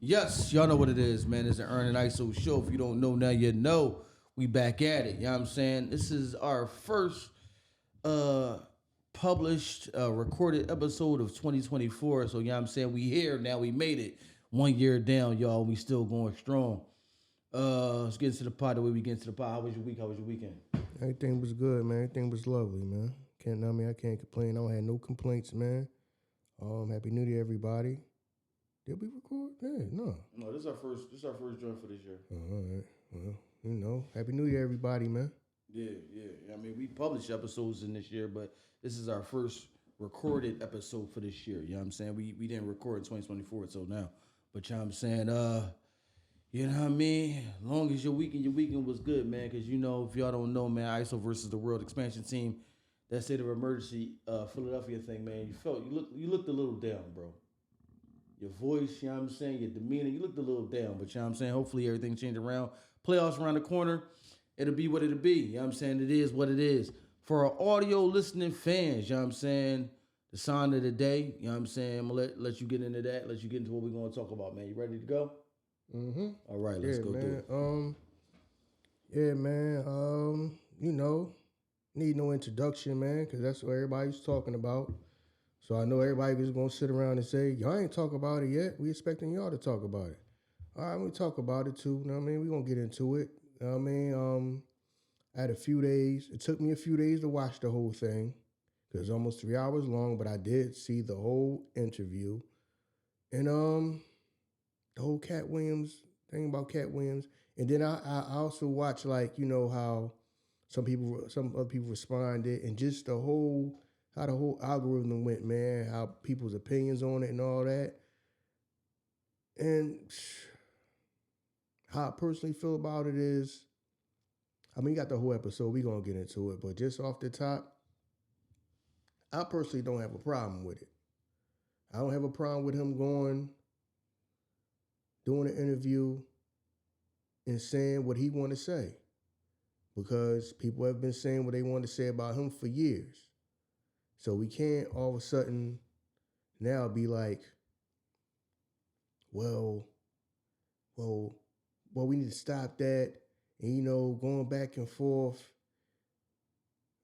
Yes, y'all know what it is, man. It's the Ern and Iso show. If you don't know now, you know. We back at it. You know what I'm saying? This is our first uh published recorded episode of 2024. So you know what I'm saying? We here now. We made it. 1 year down, y'all. We still going strong. Let's get into the pod the way we get into the pod. How was your week? How was your weekend? Everything was good, man. Everything was lovely, man. I can't complain. I don't have no complaints, man. Happy New Year, everybody. Did we record? Yeah, no. No, this is our first joint for this year. All right. Well, Happy New Year, everybody, man. Yeah. I mean, we published episodes in this year, but this is our first recorded episode for this year. You know what I'm saying? We didn't record in 2024 until now. But you know what I'm saying? You know what I mean? As long as your weekend was good, man. Because, you know, if y'all don't know, man, ISO versus the World Expansion Team, that state of emergency Philadelphia thing, man, you looked a little down, bro. Your voice, you know what I'm saying, your demeanor, you looked a little down, but you know what I'm saying? Hopefully everything changed around. Playoffs around the corner. It'll be what it'll be. You know what I'm saying? It is what it is. For our audio listening fans, you know what I'm saying? The sign of the day, you know what I'm saying? I'm gonna let you get into that, let you get into what we're gonna talk about, man. You ready to go? Mm-hmm. All right, let's go man. do it. Yeah, man. Need no introduction, man, because that's what everybody's talking about. So I know everybody was gonna sit around and say, y'all ain't talk about it yet. We expecting y'all to talk about it. All right, we talk about it too. You know what I mean? We're gonna get into it. You know what I mean? I had a few days. It took me a few days to watch the whole thing because it's almost 3 hours long, but I did see the whole interview. And the whole Katt Williams thing about Katt Williams. And then I also watched, like, you know, how some other people responded, and just how the whole algorithm went, man, how people's opinions on it and all that. And how I personally feel about it is, I mean, you got the whole episode. We're going to get into it. But just off the top, I personally don't have a problem with it. I don't have a problem with him doing an interview and saying what he want to say. Because people have been saying what they want to say about him for years. So we can't all of a sudden now be like, well, we need to stop that. And, you know, going back and forth,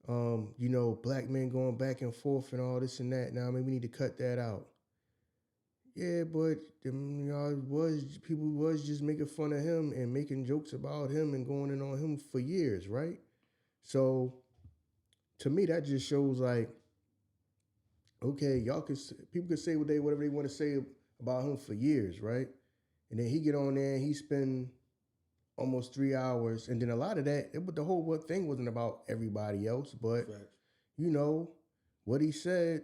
black men going back and forth and all this and that. Now, I mean, we need to cut that out. Yeah, but people was just making fun of him and making jokes about him and going in on him for years, right? So to me, that just shows like, okay, people could say whatever they want to say about him for years, right? And then he get on there and he spend almost 3 hours, and then a lot of that, the whole thing wasn't about everybody else, but you know what he said.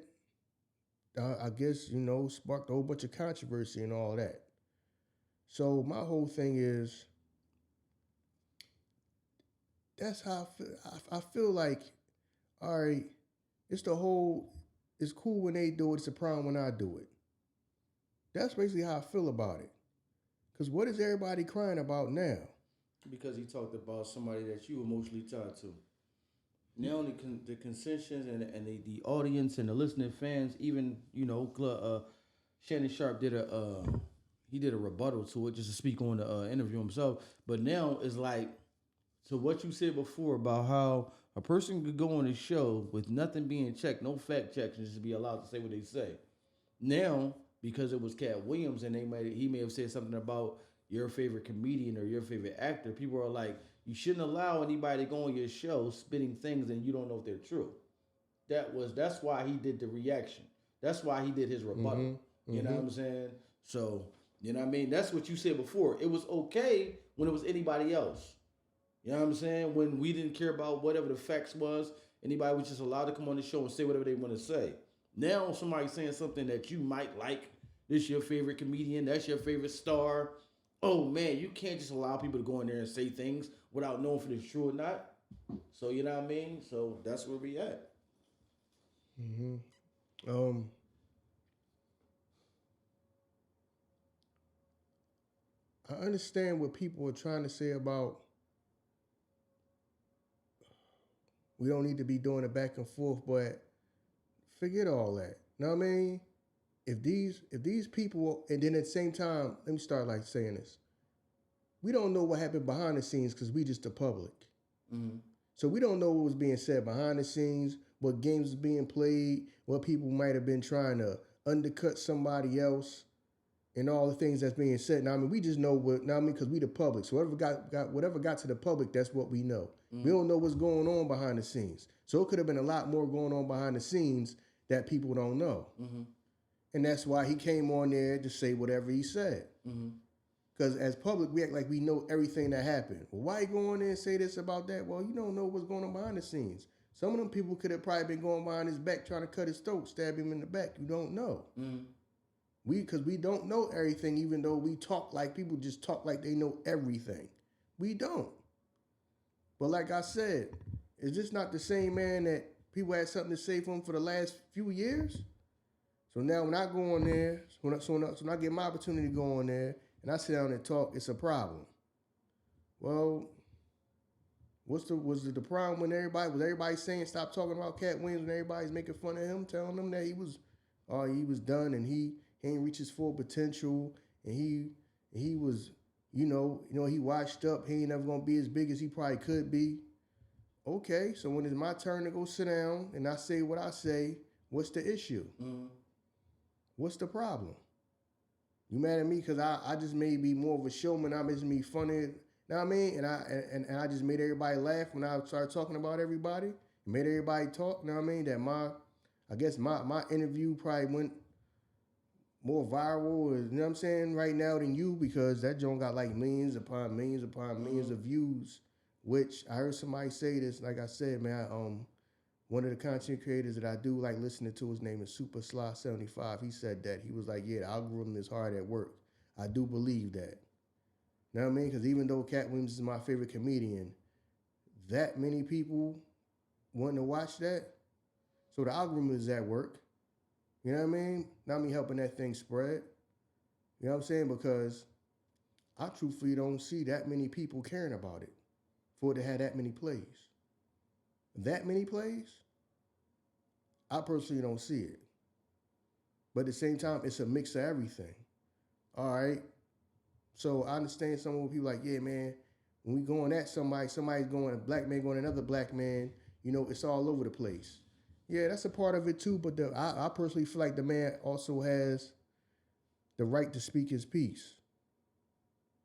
I guess, sparked a whole bunch of controversy and all that. So my whole thing is, that's how I feel. I feel like, all right, it's cool when they do it. It's a problem when I do it. That's basically how I feel about it. Because what is everybody crying about now? Because he talked about somebody that you emotionally tied to. Now the concessions and the audience and the listening fans, even Shannon Sharpe did a rebuttal to it just to speak on the interview himself. But now it's like, so what you said before about how a person could go on a show with nothing being checked, no fact checks, and just be allowed to say what they say. Now, because it was Katt Williams and he may have said something about your favorite comedian or your favorite actor, people are like, you shouldn't allow anybody to go on your show spitting things and you don't know if they're true. That's why he did the reaction. That's why he did his rebuttal. Mm-hmm. You know what I'm saying? So, you know what I mean? That's what you said before. It was okay when it was anybody else. You know what I'm saying? When we didn't care about whatever the facts was, anybody was just allowed to come on the show and say whatever they want to say. Now somebody's saying something that you might like. This your favorite comedian. That's your favorite star. Oh man, you can't just allow people to go in there and say things without knowing if it's true or not. So you know what I mean? So that's where we at. Mm-hmm. I understand what people are trying to say about we don't need to be doing it back and forth, but forget all that. Know what I mean? if these people, and then at the same time, let me start like saying this. We don't know what happened behind the scenes because we just the public. Mm-hmm. So we don't know what was being said behind the scenes, what games was being played, what people might have been trying to undercut somebody else, and all the things that's being said. Now, I mean, we just know what. Now, I mean, because we the public. So whatever got to the public, that's what we know. Mm-hmm. We don't know what's going on behind the scenes. So it could have been a lot more going on behind the scenes that people don't know. Mm-hmm. And that's why he came on there to say whatever he said. Because as public, we act like we know everything that happened. Well, why you go on there and say this about that? Well, you don't know what's going on behind the scenes. Some of them people could have probably been going behind his back trying to cut his throat, stab him in the back. You don't know. Because we don't know everything, even though we talk like people just talk like they know everything. We don't. But like I said, is this not the same man that people had something to say for him for the last few years? So now when I go on there, when I get my opportunity to go on there and I sit down and talk, it's a problem. Well, was the problem when everybody saying stop talking about Katt Williams and everybody's making fun of him, telling him that he was done and he ain't reached his full potential and he was, he washed up, he ain't never gonna be as big as he probably could be. Okay, so when it's my turn to go sit down and I say what I say, what's the issue? What's the problem? You mad at me because I just may be more of a showman, I just be funny, you know what I mean? And I just made everybody laugh when I started talking about everybody, made everybody talk, you know what I mean? That my interview probably went more viral, you know what I'm saying, right now than you, because that joint got like millions upon millions upon millions of views, which I heard somebody say this, like I said, man, one of the content creators that I do like listening to, his name is Super Sly 75. He said that. He was like, yeah, the algorithm is hard at work. I do believe that. You know what I mean? Because even though Katt Williams is my favorite comedian, that many people want to watch that. So the algorithm is at work. You know what I mean? Not me helping that thing spread. You know what I'm saying? Because I truthfully don't see that many people caring about it for it to have that many plays. That many plays? I personally don't see it. But at the same time, it's a mix of everything. All right? So I understand some of the people like, yeah, man, when we going at somebody's going, a black man going at another black man, it's all over the place. Yeah, that's a part of it too, but I personally feel like the man also has the right to speak his piece.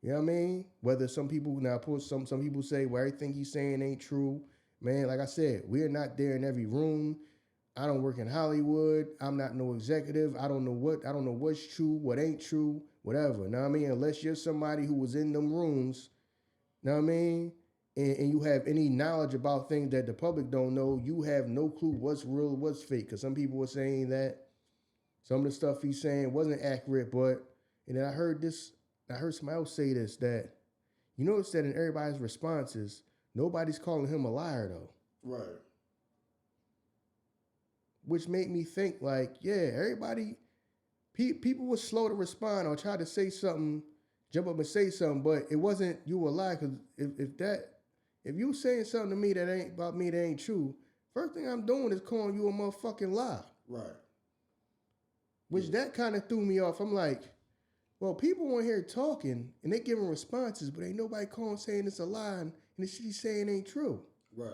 You know what I mean? Whether some people, some people say, well, everything he's saying ain't true. Man, like I said, we're not there in every room. I don't work in Hollywood. I'm not no executive. I don't know what's true, what ain't true, whatever. Know what I mean? Unless you're somebody who was in them rooms, know what I mean? And you have any knowledge about things that the public don't know, you have no clue what's real, what's fake. Because some people were saying that some of the stuff he's saying wasn't accurate, and then I heard somebody else say this, that you notice that in everybody's responses, nobody's calling him a liar though. Right. Which made me think like, yeah, people were slow to respond or try to say something, jump up and say something, but it wasn't you a lie, because if you saying something to me that ain't about me that ain't true, first thing I'm doing is calling you a motherfucking lie. Right. Which that kind of threw me off. I'm like, well, people on here talking and they giving responses, but ain't nobody calling saying it's a lie and the shit he's saying ain't true. Right.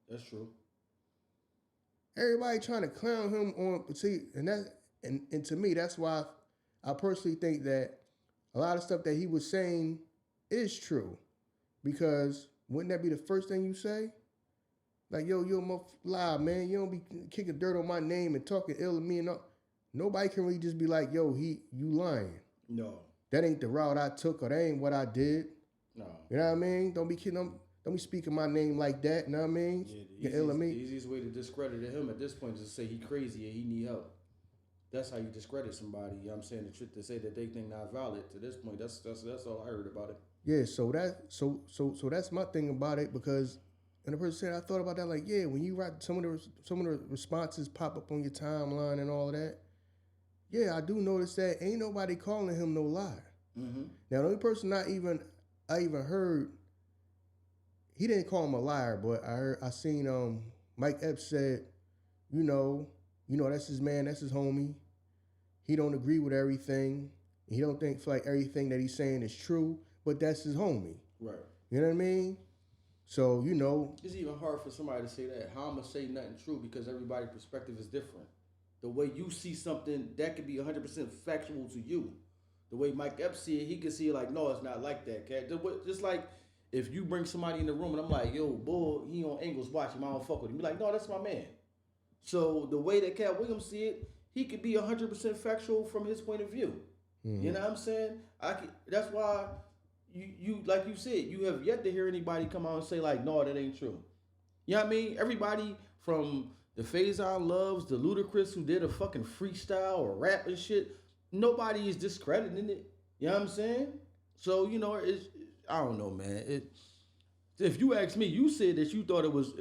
That's true. Everybody trying to clown him on, see, and to me, that's why I personally think that a lot of stuff that he was saying is true. Because wouldn't that be the first thing you say? Like, yo, you're a lie, man. You don't be kicking dirt on my name and talking ill of me and all. Nobody can really just be like, yo, you lying. No. That ain't the route I took, or that ain't what I did. No. You know what I mean? Don't be speaking my name like that, you know what I mean? Yeah, the easiest way to discredit him at this point is to say he crazy and he need help. That's how you discredit somebody, you know what I'm saying? The truth, to say that they think not valid to this point, that's all I heard about it. Yeah, so that's my thing about it, because and the person said, I thought about that, like, yeah, when you write some of the responses pop up on your timeline and all of that, yeah, I do notice that ain't nobody calling him no liar. Mm-hmm. Now, the only person I even heard, he didn't call him a liar, but I seen Mike Epps said, you know, that's his man, that's his homie. he don't agree with everything. He don't feel like everything that he's saying is true, but that's his homie. Right. You know what I mean? So, you know. It's even hard for somebody to say that. How I'm going to say nothing true because everybody's perspective is different. The way you see something, that could be 100% factual to you. The way Mike Epps see it, he can see it like, no, it's not like that, Cat. Just like if you bring somebody in the room and I'm like, yo, bull, he on angles, watch him, I don't fuck with him. Be like, no, that's my man. So the way that Katt Williams see it, he could be 100% factual from his point of view. Mm-hmm. You know what I'm saying? That's why you like you said, you have yet to hear anybody come out and say like, no, that ain't true. You know what I mean? Everybody from the Faison Loves, the Ludacris who did a fucking freestyle or rap and shit, nobody is discrediting it. You know what I'm saying? So, you know, I don't know, man. If you ask me, you said that you thought it was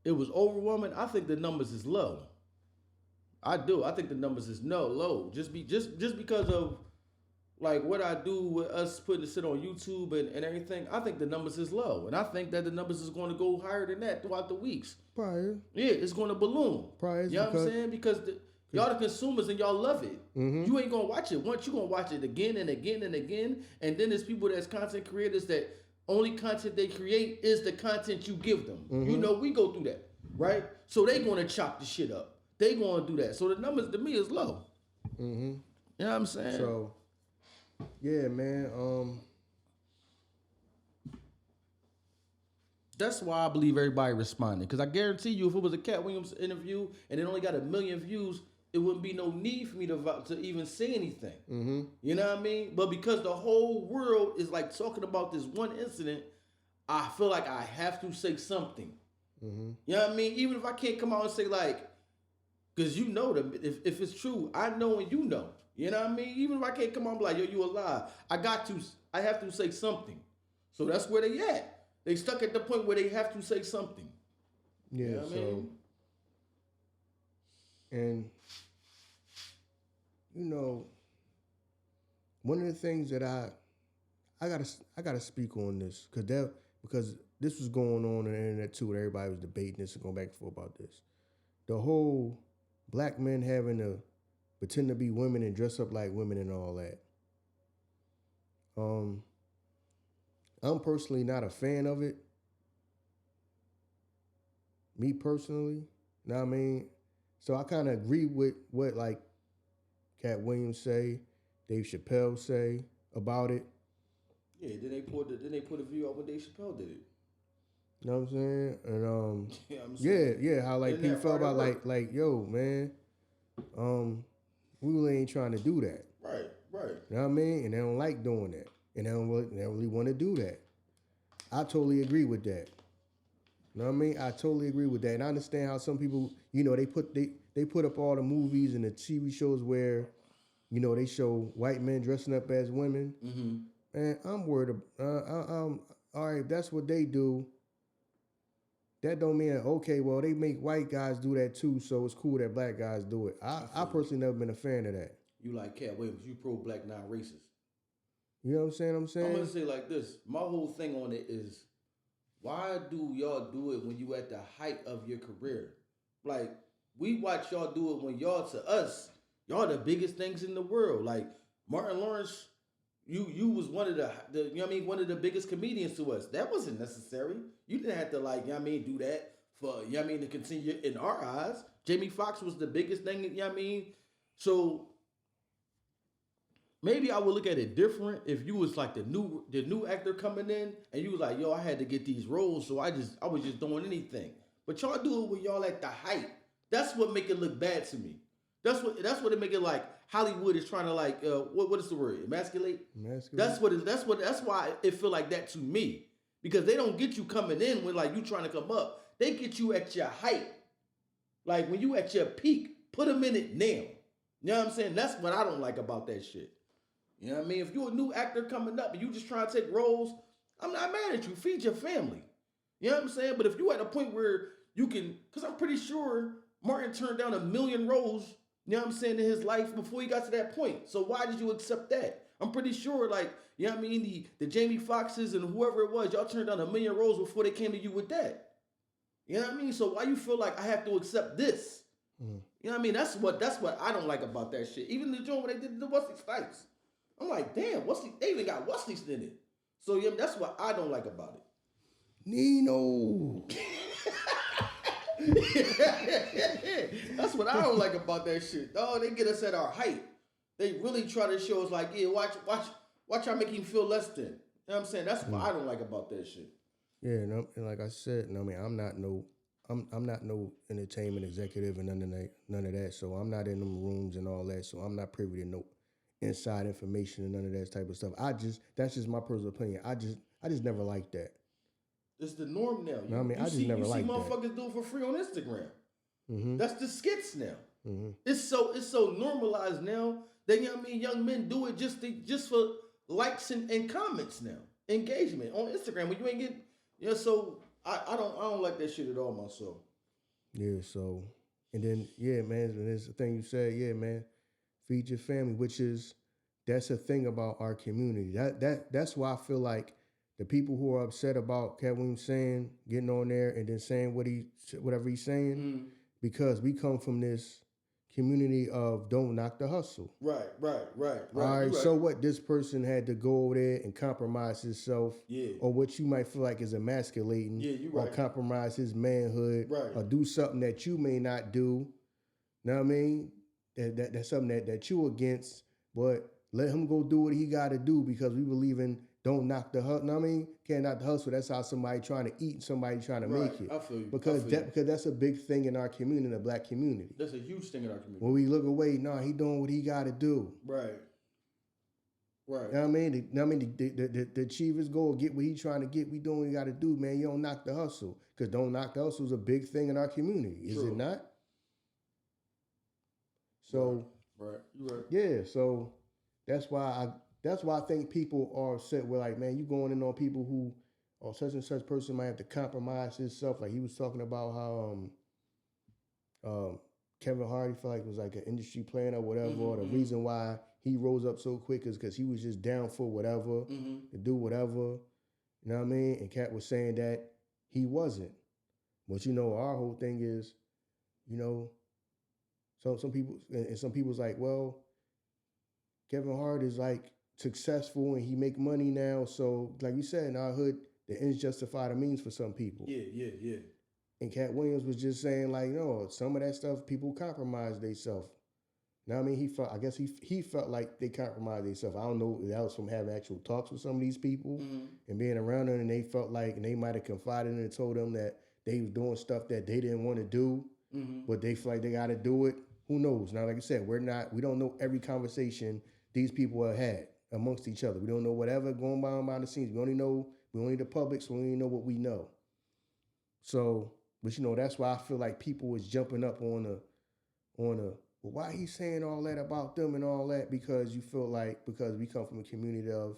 overwhelming. I think the numbers is low. I do. I think the numbers is low. Just because of like what I do with us putting the shit on YouTube and everything. I think the numbers is low, and I think that the numbers is going to go higher than that throughout the weeks. Probably. Yeah, it's going to balloon. Probably. You know what I'm saying? Because y'all the consumers and y'all love it. Mm-hmm. You ain't gonna watch it once. You gonna watch it again and again and again. And then there's people that's content creators that only content they create is the content you give them. Mm-hmm. You know, we go through that, right? So they gonna chop the shit up. They gonna do that. So the numbers to me is low. Mm-hmm. You know what I'm saying? So, yeah, man. That's why I believe everybody responded. Because I guarantee you, if it was a Katt Williams interview and it only got 1 million views, it wouldn't be no need for me to even say anything. Mm-hmm. You know what I mean? But because the whole world is like talking about this one incident, I feel like I have to say something. Mm-hmm. You know what I mean? Even if I can't come out and say like, because you know them, if it's true, I know and you know. You know what I mean? Even if I can't come out and be like, yo, you alive, I have to say something. So that's where they at. They stuck at the point where they have to say something. Yeah, you know what I mean? And, you know, one of the things that I gotta speak on this, because this was going on the internet too, and everybody was debating this and going back and forth about this. The whole black men having to pretend to be women and dress up like women and all that. I'm personally not a fan of it. Me personally, know what I mean? So I kind of agree with what like Katt Williams say, Dave Chappelle say about it. Yeah, then they put a view out when Dave Chappelle did it. You know what I'm saying? And yeah, how like people felt about like yo, man, we really ain't trying to do that. Right. You know what I mean? And they don't like doing that. And they don't really want to do that. I totally agree with that. You know what I mean? I totally agree with that. And I understand how some people, you know, they put up all the movies and the TV shows where, you know, they show white men dressing up as women. Mm-hmm. And I'm worried. All right, if that's what they do, that don't mean, okay, well, they make white guys do that too, so it's cool that black guys do it. I personally never been a fan of that. You like Katt Williams. You pro-black, not racist. You know what I'm saying? I'm going to say like this. My whole thing on it is, why do y'all do it when you at the height of your career? Like, we watch y'all do it when y'all, to us, y'all the biggest things in the world. Like, Martin Lawrence, you was one of the you know what I mean, one of the biggest comedians to us. That wasn't necessary. You didn't have to like, you know what I mean, do that for, you know what I mean, to continue in our eyes. Jamie Foxx was the biggest thing, you know what I mean? So maybe I would look at it different if you was like the new actor coming in and you was like, yo, I had to get these roles, so I was just doing anything. But y'all do it when y'all at the height. That's what make it look bad to me. That's what it make it like Hollywood is trying to like what is the word? Emasculate? That's why it feel like that to me. Because they don't get you coming in when like you trying to come up. They get you at your height. Like when you at your peak, put them in it now. You know what I'm saying? That's what I don't like about that shit. You know what I mean? If you're a new actor coming up and you just trying to take roles, I'm not mad at you. Feed your family. You know what I'm saying? But if you at a point where you can, because I'm pretty sure Martin turned down 1 million roles, you know what I'm saying, in his life before he got to that point. So why did you accept that? I'm pretty sure, like, you know what I mean, the Jamie Foxxes and whoever it was, y'all turned down 1 million roles before they came to you with that. You know what I mean? So why you feel like I have to accept this? Mm. You know what I mean? That's what I don't like about that shit. Even the joint where they did the Wesley Snipes. I'm like, damn, they even got Wesley's in it. So yeah, that's what I don't like about it. Nino. That's what I don't like about that shit. Oh, they get us at our height. They really try to show us like, yeah, watch y'all make him feel less than. You know what I'm saying? That's what I don't like about that shit. Yeah, and like I said, I mean, I'm not no entertainment executive and none of that. So I'm not in them rooms and all that. So I'm not privy to no inside information and none of that type of stuff. That's just my personal opinion. I just never liked that. It's the norm now. I mean, I just never liked that. You see motherfuckers do it for free on Instagram. Mm-hmm. That's the skits now. Mm-hmm. It's so normalized now that, you know what I mean, young men do it just for likes and comments now. Engagement on Instagram when you ain't getting, you know, so I don't like that shit at all myself. Yeah, so and then man, and there's the thing you said, man, feed your family, that's a thing about our community. That's why I feel like the people who are upset about Katt Williams saying, getting on there and then saying whatever he's saying, because we come from this community of don't knock the hustle. Right. All right, so what? This person had to go over there and compromise himself, or what you might feel like is emasculating, or compromise his manhood, or do something that you may not do. Know what I mean? That's something that you against, but let him go do what he got to do because we believe in don't knock the hustle. Know what I mean? Can't knock the hustle. That's how somebody trying to eat and somebody trying to make it. I feel you. Because that's a big thing in our community, in the black community. That's a huge thing in our community. When we look away, he doing what he got to do. Right. You know what I mean? The achieve his goal, get what he trying to get. We doing what we got to do, man. You don't knock the hustle. Because don't knock the hustle is a big thing in our community. Is it not? So. Right. You're right. Yeah, so that's why I think people are upset with, like, man, you going in on people who, or such and such person might have to compromise himself. Like he was talking about how Kevin Hart, felt like it was like an industry plan or whatever, or the reason why he rose up so quick is because he was just down for whatever, to do whatever. You know what I mean? And Katt was saying that he wasn't. But our whole thing is, some people's like, well, Kevin Hart is like successful and he make money now. So like you said, in our hood, the ends justify the means for some people. Yeah. And Katt Williams was just saying like, no, some of that stuff people compromise themselves. Now I mean, he felt like they compromised themselves. I don't know if that was from having actual talks with some of these people and being around them, and they felt like, and they might have confided in and told them that they was doing stuff that they didn't want to do, but they feel like they got to do it. Who knows? Now, like I said, we don't know every conversation these people have had amongst each other. We don't know whatever going on behind the scenes. We only the public, so we only know what we know. So, but that's why I feel like people was jumping up on well, why he's saying all that about them and all that, because you feel like, because we come from a community of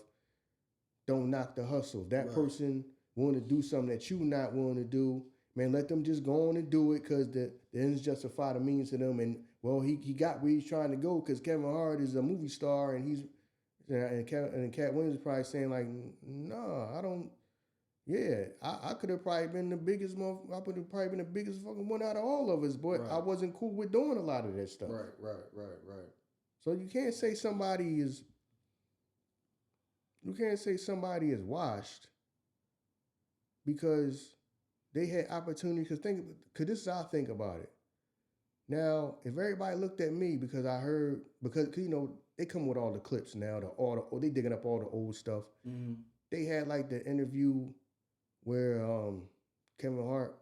don't knock the hustle. If that person want to do something that you not willing to do, man, let them just go on and do it, because the ends justify the means to them. And well, he got where he's trying to go, because Kevin Hart is a movie star, and Katt Williams is probably saying like, no, I don't. Yeah, I could have probably been the biggest. I could have probably been the biggest fucking one out of all of us, but I wasn't cool with doing a lot of that stuff. Right. So you can't say somebody is. You can't say somebody is washed because they had opportunity. Because this is how I think about it. Now, if everybody looked at me because they come with all the clips now, they digging up all the old stuff. Mm-hmm. They had like the interview where Kevin Hart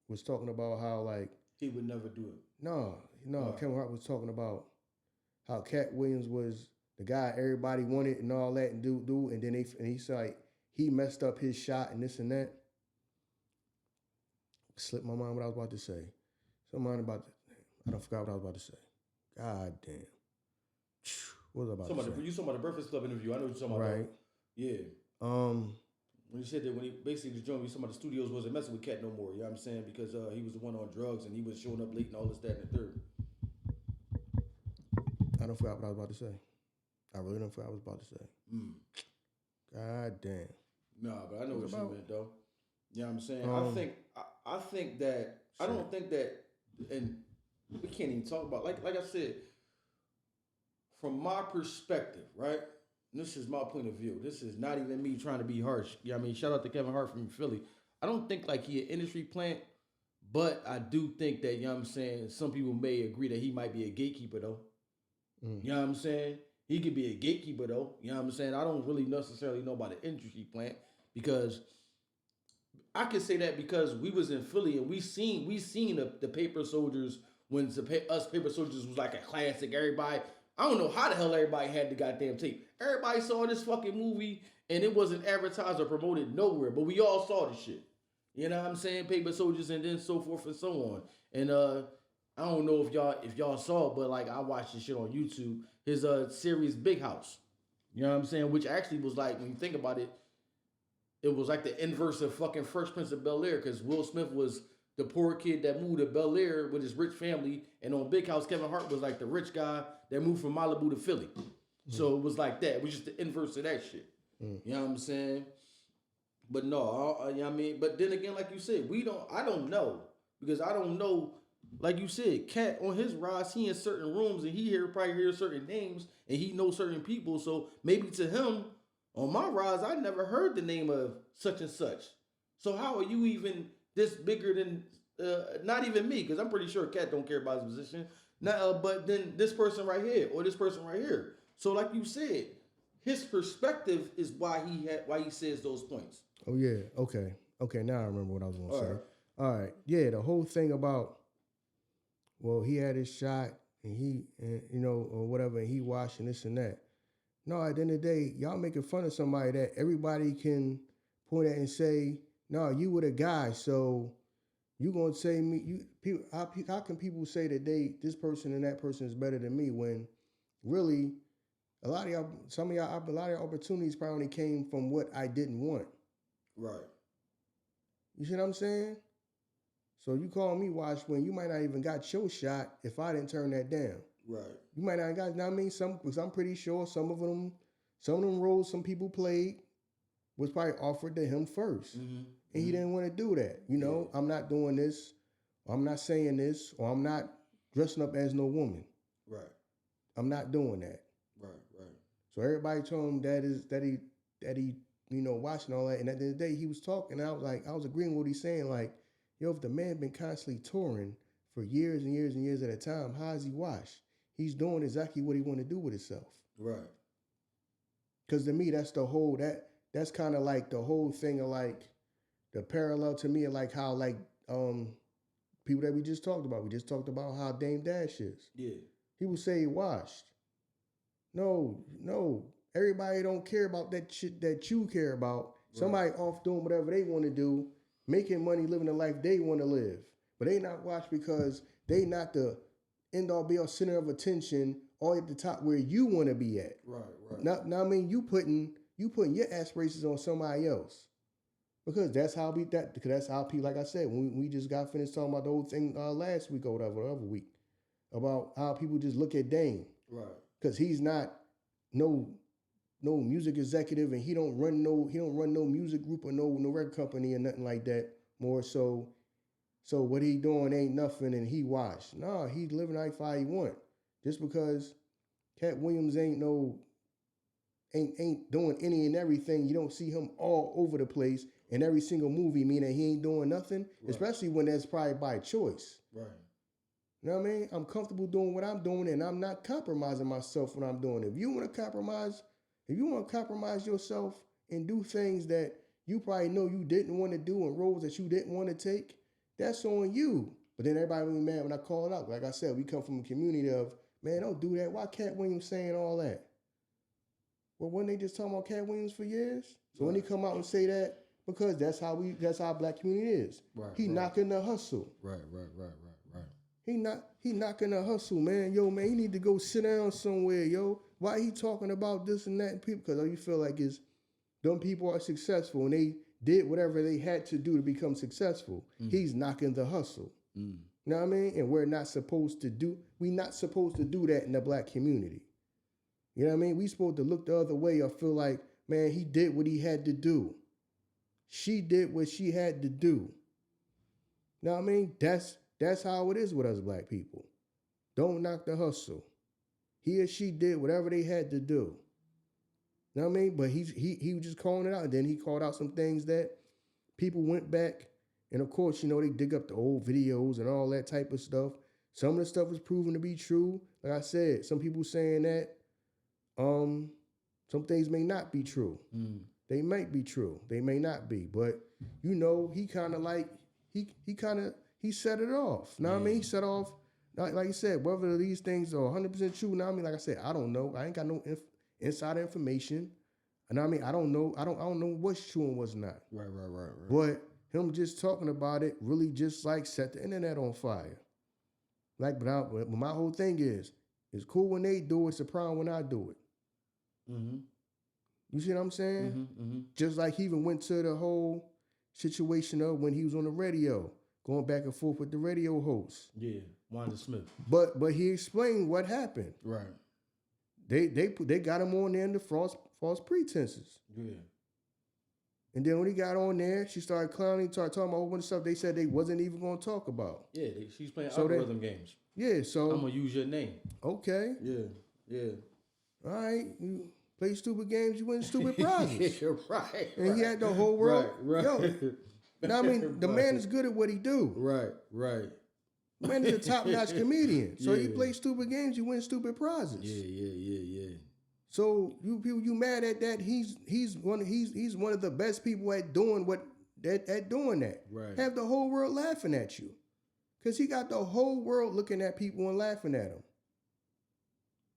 was talking about how like he would never do it. No. Kevin Hart was talking about how Katt Williams was the guy everybody wanted and all that and do, and then he said like he messed up his shot and this and that. Slipped my mind what I was about to say. I don't forgot what I was about to say. God damn. What was I about to say? You talking about the Breakfast Club interview? I know what you're talking about. Right. Yeah. When he said that, when he basically joined me, some of the studios wasn't messing with Katt no more. You know what I'm saying? Because he was the one on drugs and he was showing up late and all this, that, and the third. I don't forgot what I was about to say. I really don't forget what I was about to say. God damn. Nah, but I know what you meant though. You know what I'm saying? I think that I don't think that, and we can't even talk about like I said, from my perspective, right? This is my point of view. This is not even me trying to be harsh. Yeah, I mean, shout out to Kevin Hart from Philly. I don't think like he an industry plant, but I do think that, you know what I'm saying, some people may agree that he might be a gatekeeper though. You know what I'm saying? He could be a gatekeeper though. You know what I'm saying? I don't really necessarily know about the industry plant because I can say that because we was in Philly and we seen the Paper Soldiers when us Paper Soldiers was like a classic. Everybody, I don't know how the hell everybody had the goddamn tape. Everybody saw this fucking movie and it wasn't advertised or promoted nowhere, but we all saw the shit. You know what I'm saying? Paper Soldiers and then so forth and so on. And I don't know if y'all saw it, but like I watched this shit on YouTube. His series Big House. You know what I'm saying? Which actually was like, when you think about it, it was like the inverse of fucking Fresh Prince of Bel-Air, because Will Smith was the poor kid that moved to Bel-Air with his rich family, and on Big House, Kevin Hart was like the rich guy that moved from Malibu to Philly. So it was like that. It was just the inverse of that shit. You know what I'm saying? But no, you know what I mean? But then again, like you said, I don't know. Because I don't know, like you said, Katt on his rise, he in certain rooms and he probably hears certain names and he knows certain people. So maybe to him, on my rise, I never heard the name of such and such. So how are you even this bigger than, not even me, because I'm pretty sure Katt don't care about his position. But then this person right here or this person right here. So like you said, his perspective is why he says those points. Oh yeah, okay. Now I remember what I was gonna say. All right, yeah, the whole thing about, well, he had his shot and or whatever, and he watched and this and that. No, at the end of the day, y'all making fun of somebody that everybody can point at and say, no, you were the guy, so you gonna say me? How can people say that this person and that person is better than me when really a lot of y'all opportunities probably only came from what I didn't want. Right. You see what I'm saying? So you call me watch when you might not even got your shot if I didn't turn that down. Right. You might not got, I mean, because I'm pretty sure some of them roles some people played was probably offered to him first. And he didn't want to do that. You know, I'm not doing this, or I'm not saying this, or I'm not dressing up as no woman. Right. I'm not doing that. Right. So everybody told him that he watching all that. And at the end of the day, he was talking, and I was agreeing with what he's saying. Like, yo, if the man been constantly touring for years and years and years at a time, how is he washed? He's doing exactly what he want to do with himself. Right. Because to me, that's that's kind of like the whole thing of like the parallel to me of like how like people that we just talked about. We just talked about how Dame Dash is. Yeah. He would say he washed. No. Everybody don't care about that shit that you care about. Right. Somebody off doing whatever they want to do, making money, living the life they want to live. But they not watched because they not the end all be all center of attention all at the top where you want to be at. Right. Now I mean you putting your aspirations on somebody else. Because that's how people, like I said, when we just got finished talking about the whole thing last week or whatever, the other week, about how people just look at Dame. Right. Because he's not no music executive and he don't run no music group or no record company or nothing like that. More so what he doing ain't nothing and he washed. Nah, he living life how he want. Just because Katt Williams ain't doing any and everything, you don't see him all over the place in every single movie, meaning he ain't doing nothing, right. Especially when that's probably by choice. Right. You know what I mean? I'm comfortable doing what I'm doing and I'm not compromising myself when I'm doing it. If you want to compromise yourself and do things that you probably know you didn't want to do and roles that you didn't want to take, that's on you. But then everybody will be mad when I call it out. Like I said, we come from a community of, man, don't do that. Why Katt Williams saying all that? Well, weren't they just talking about Katt Williams for years? So when he come out and say that, because that's how black community is. Right. He knocking the hustle. Right. He knocking the hustle, man. Yo, man, he need to go sit down somewhere, yo. Why he talking about this and that? People, because you feel like them people are successful and they did whatever they had to do to become successful. He's knocking the hustle. You know what I mean? And we're not supposed to do that in the black community. You know what I mean? We supposed to look the other way or feel like, man, he did what he had to do. She did what she had to do. You know what I mean? That's how it is with us black people. Don't knock the hustle. He or she did whatever they had to do. You know what I mean? But he was just calling it out. And then he called out some things that people went back. And of course, you know, they dig up the old videos and all that type of stuff. Some of the stuff was proven to be true. Like I said, some people saying that some things may not be true. They might be true. They may not be. But, you know, he kind of like, he set it off. You know what I mean? He set off, like you said, whether these things are 100% true. You know what I mean? Like I said, I don't know. I ain't got no insider information. You know what I mean? I don't know what's true and what's not. Right. But him just talking about it really just like set the internet on fire. Like, but my whole thing is, it's cool when they do it, it's a problem when I do it. You see what I'm saying? Just like he even went to the whole situation of when he was on the radio, going back and forth with the radio host. Yeah, Wanda Smith. But he explained what happened. Right. They got him on there under false pretenses. Yeah. And then when he got on there, she started clowning, started talking about a whole bunch of stuff they said they wasn't even going to talk about. Yeah, she's playing algorithm games. Yeah, so I'm going to use your name. Okay. Yeah. All right. You play stupid games, you win stupid prizes. Right. And he had the whole world. Right. Yo, now, I mean, the man is good at what he do. Right. The man is a top-notch comedian. So you play stupid games, you win stupid prizes. Yeah. So you people, you mad at that? He's one of the best people at doing doing that. Right. Have the whole world laughing at you, because he got the whole world looking at people and laughing at him.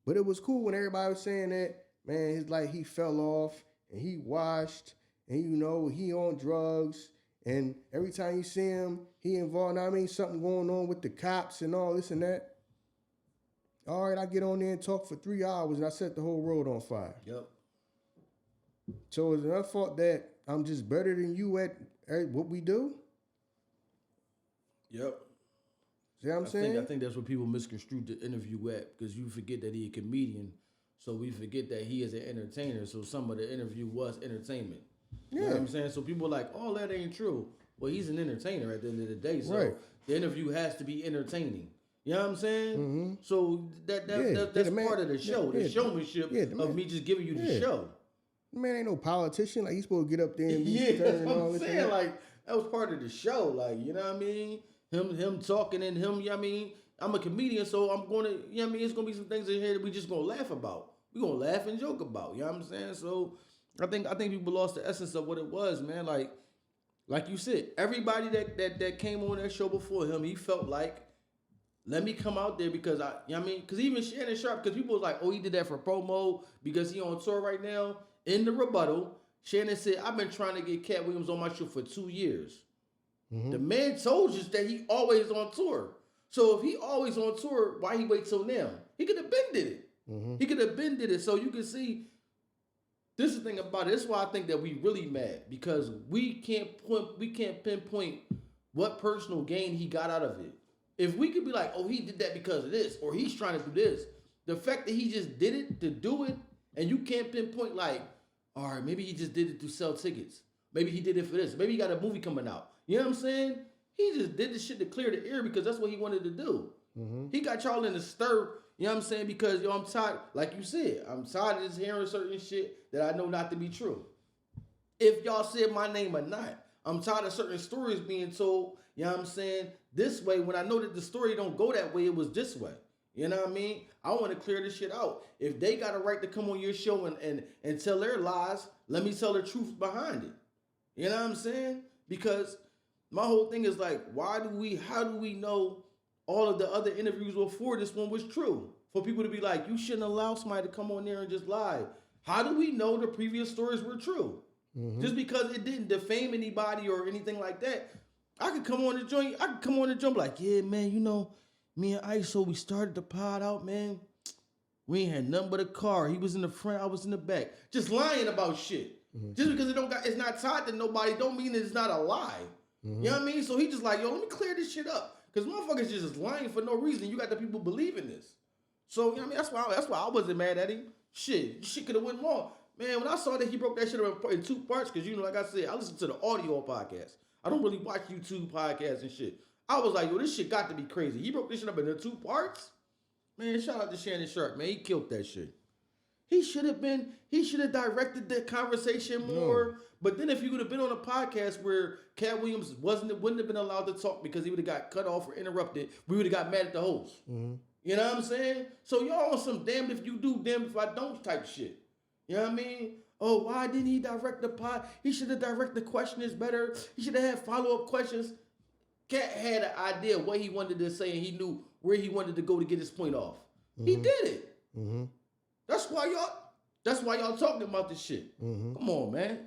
But it was cool when everybody was saying that, man, it's like he fell off and he washed and, you know, he on drugs. And every time you see him, he involved, I mean, something going on with the cops and all this and that. All right, I get on there and talk for 3 hours and I set the whole road on fire. Yep. So is it my fault that I'm just better than you at what we do? Yep. See what I'm saying? I think that's what people misconstrued the interview at, because you forget that he's a comedian. So we forget that he is an entertainer. So some of the interview was entertainment. Yeah. You know what I'm saying? So people are like, oh, that ain't true. Well, he's an entertainer at the end of the day. So right. The interview has to be entertaining. You know what I'm saying? Mm-hmm. So that's part of the show, the showmanship of me just giving you the show. The man ain't no politician. Like, he's supposed to get up there and be that's what I'm saying. Like, that was part of the show. Like, you know what I mean? Him talking and him, you know what I mean? I'm a comedian, so I'm going to, you know what I mean? It's going to be some things in here that we just going to laugh about. We're going to laugh and joke about. You know what I'm saying? So I think people lost the essence of what it was, man. Like you said, everybody that came on that show before him, he felt like, let me come out there because you know what I mean? Because even Shanon Sharpe, because people was like, oh, he did that for promo because he on tour right now. In the rebuttal, Shanon said, I've been trying to get Katt Williams on my show for 2 years. Mm-hmm. The man told you that he always on tour. So if he always on tour, why he wait till now? He could have been did it. Mm-hmm. He could have been did it. So you can see, this is the thing about it. This is why I think that we really mad, because we can't pinpoint what personal gain he got out of it. If we could be like, oh, he did that because of this, or he's trying to do this, the fact that he just did it to do it, and you can't pinpoint like, all right, maybe he just did it to sell tickets. Maybe he did it for this. Maybe he got a movie coming out. You know what I'm saying? He just did this shit to clear the air because that's what he wanted to do. Mm-hmm. He got y'all in the stir, you know what I'm saying? Because, I'm tired, like you said, I'm tired of just hearing certain shit that I know not to be true. If y'all said my name or not, I'm tired of certain stories being told, you know what I'm saying, this way, when I know that the story don't go that way, it was this way. You know what I mean? I want to clear this shit out. If they got a right to come on your show and tell their lies, let me tell the truth behind it. You know what I'm saying? Because my whole thing is like, how do we know all of the other interviews before this one was true? For people to be like, you shouldn't allow somebody to come on there and just lie. How do we know the previous stories were true? Mm-hmm. Just because it didn't defame anybody or anything like that, I could come on the joint. Like, yeah, man, you know, me and Iso, we started the pod out, man. We ain't had nothing but a car. He was in the front, I was in the back. Just lying about shit. Mm-hmm. Just because it's not tied to nobody don't mean it's not a lie. Mm-hmm. You know what I mean? So he just like, yo, let me clear this shit up. Because motherfuckers just lying for no reason. You got the people believing this. So, you know what I mean? That's why I wasn't mad at him. Shit could have went wrong. Man, when I saw that he broke that shit up in 2 parts, because, you know, like I said, I listen to the audio podcast. I don't really watch YouTube podcasts and shit. I was like, yo, this shit got to be crazy. He broke this shit up into 2 parts? Man, shout out to Shannon Sharpe, man. He killed that shit. He should have directed the conversation more. No. But then if he would have been on a podcast where Katt Williams wouldn't have been allowed to talk because he would have got cut off or interrupted, we would have got mad at the host. Mm-hmm. You know what I'm saying? So y'all on some damned if you do, damned if I don't type shit. You know what I mean? Oh, why didn't he direct the pod? He should have directed the questions better. He should have had follow-up questions. Katt had an idea of what he wanted to say, and he knew where he wanted to go to get his point off. Mm-hmm. He did it. Mm-hmm. That's why y'all talking about this shit. Mm-hmm. Come on, man.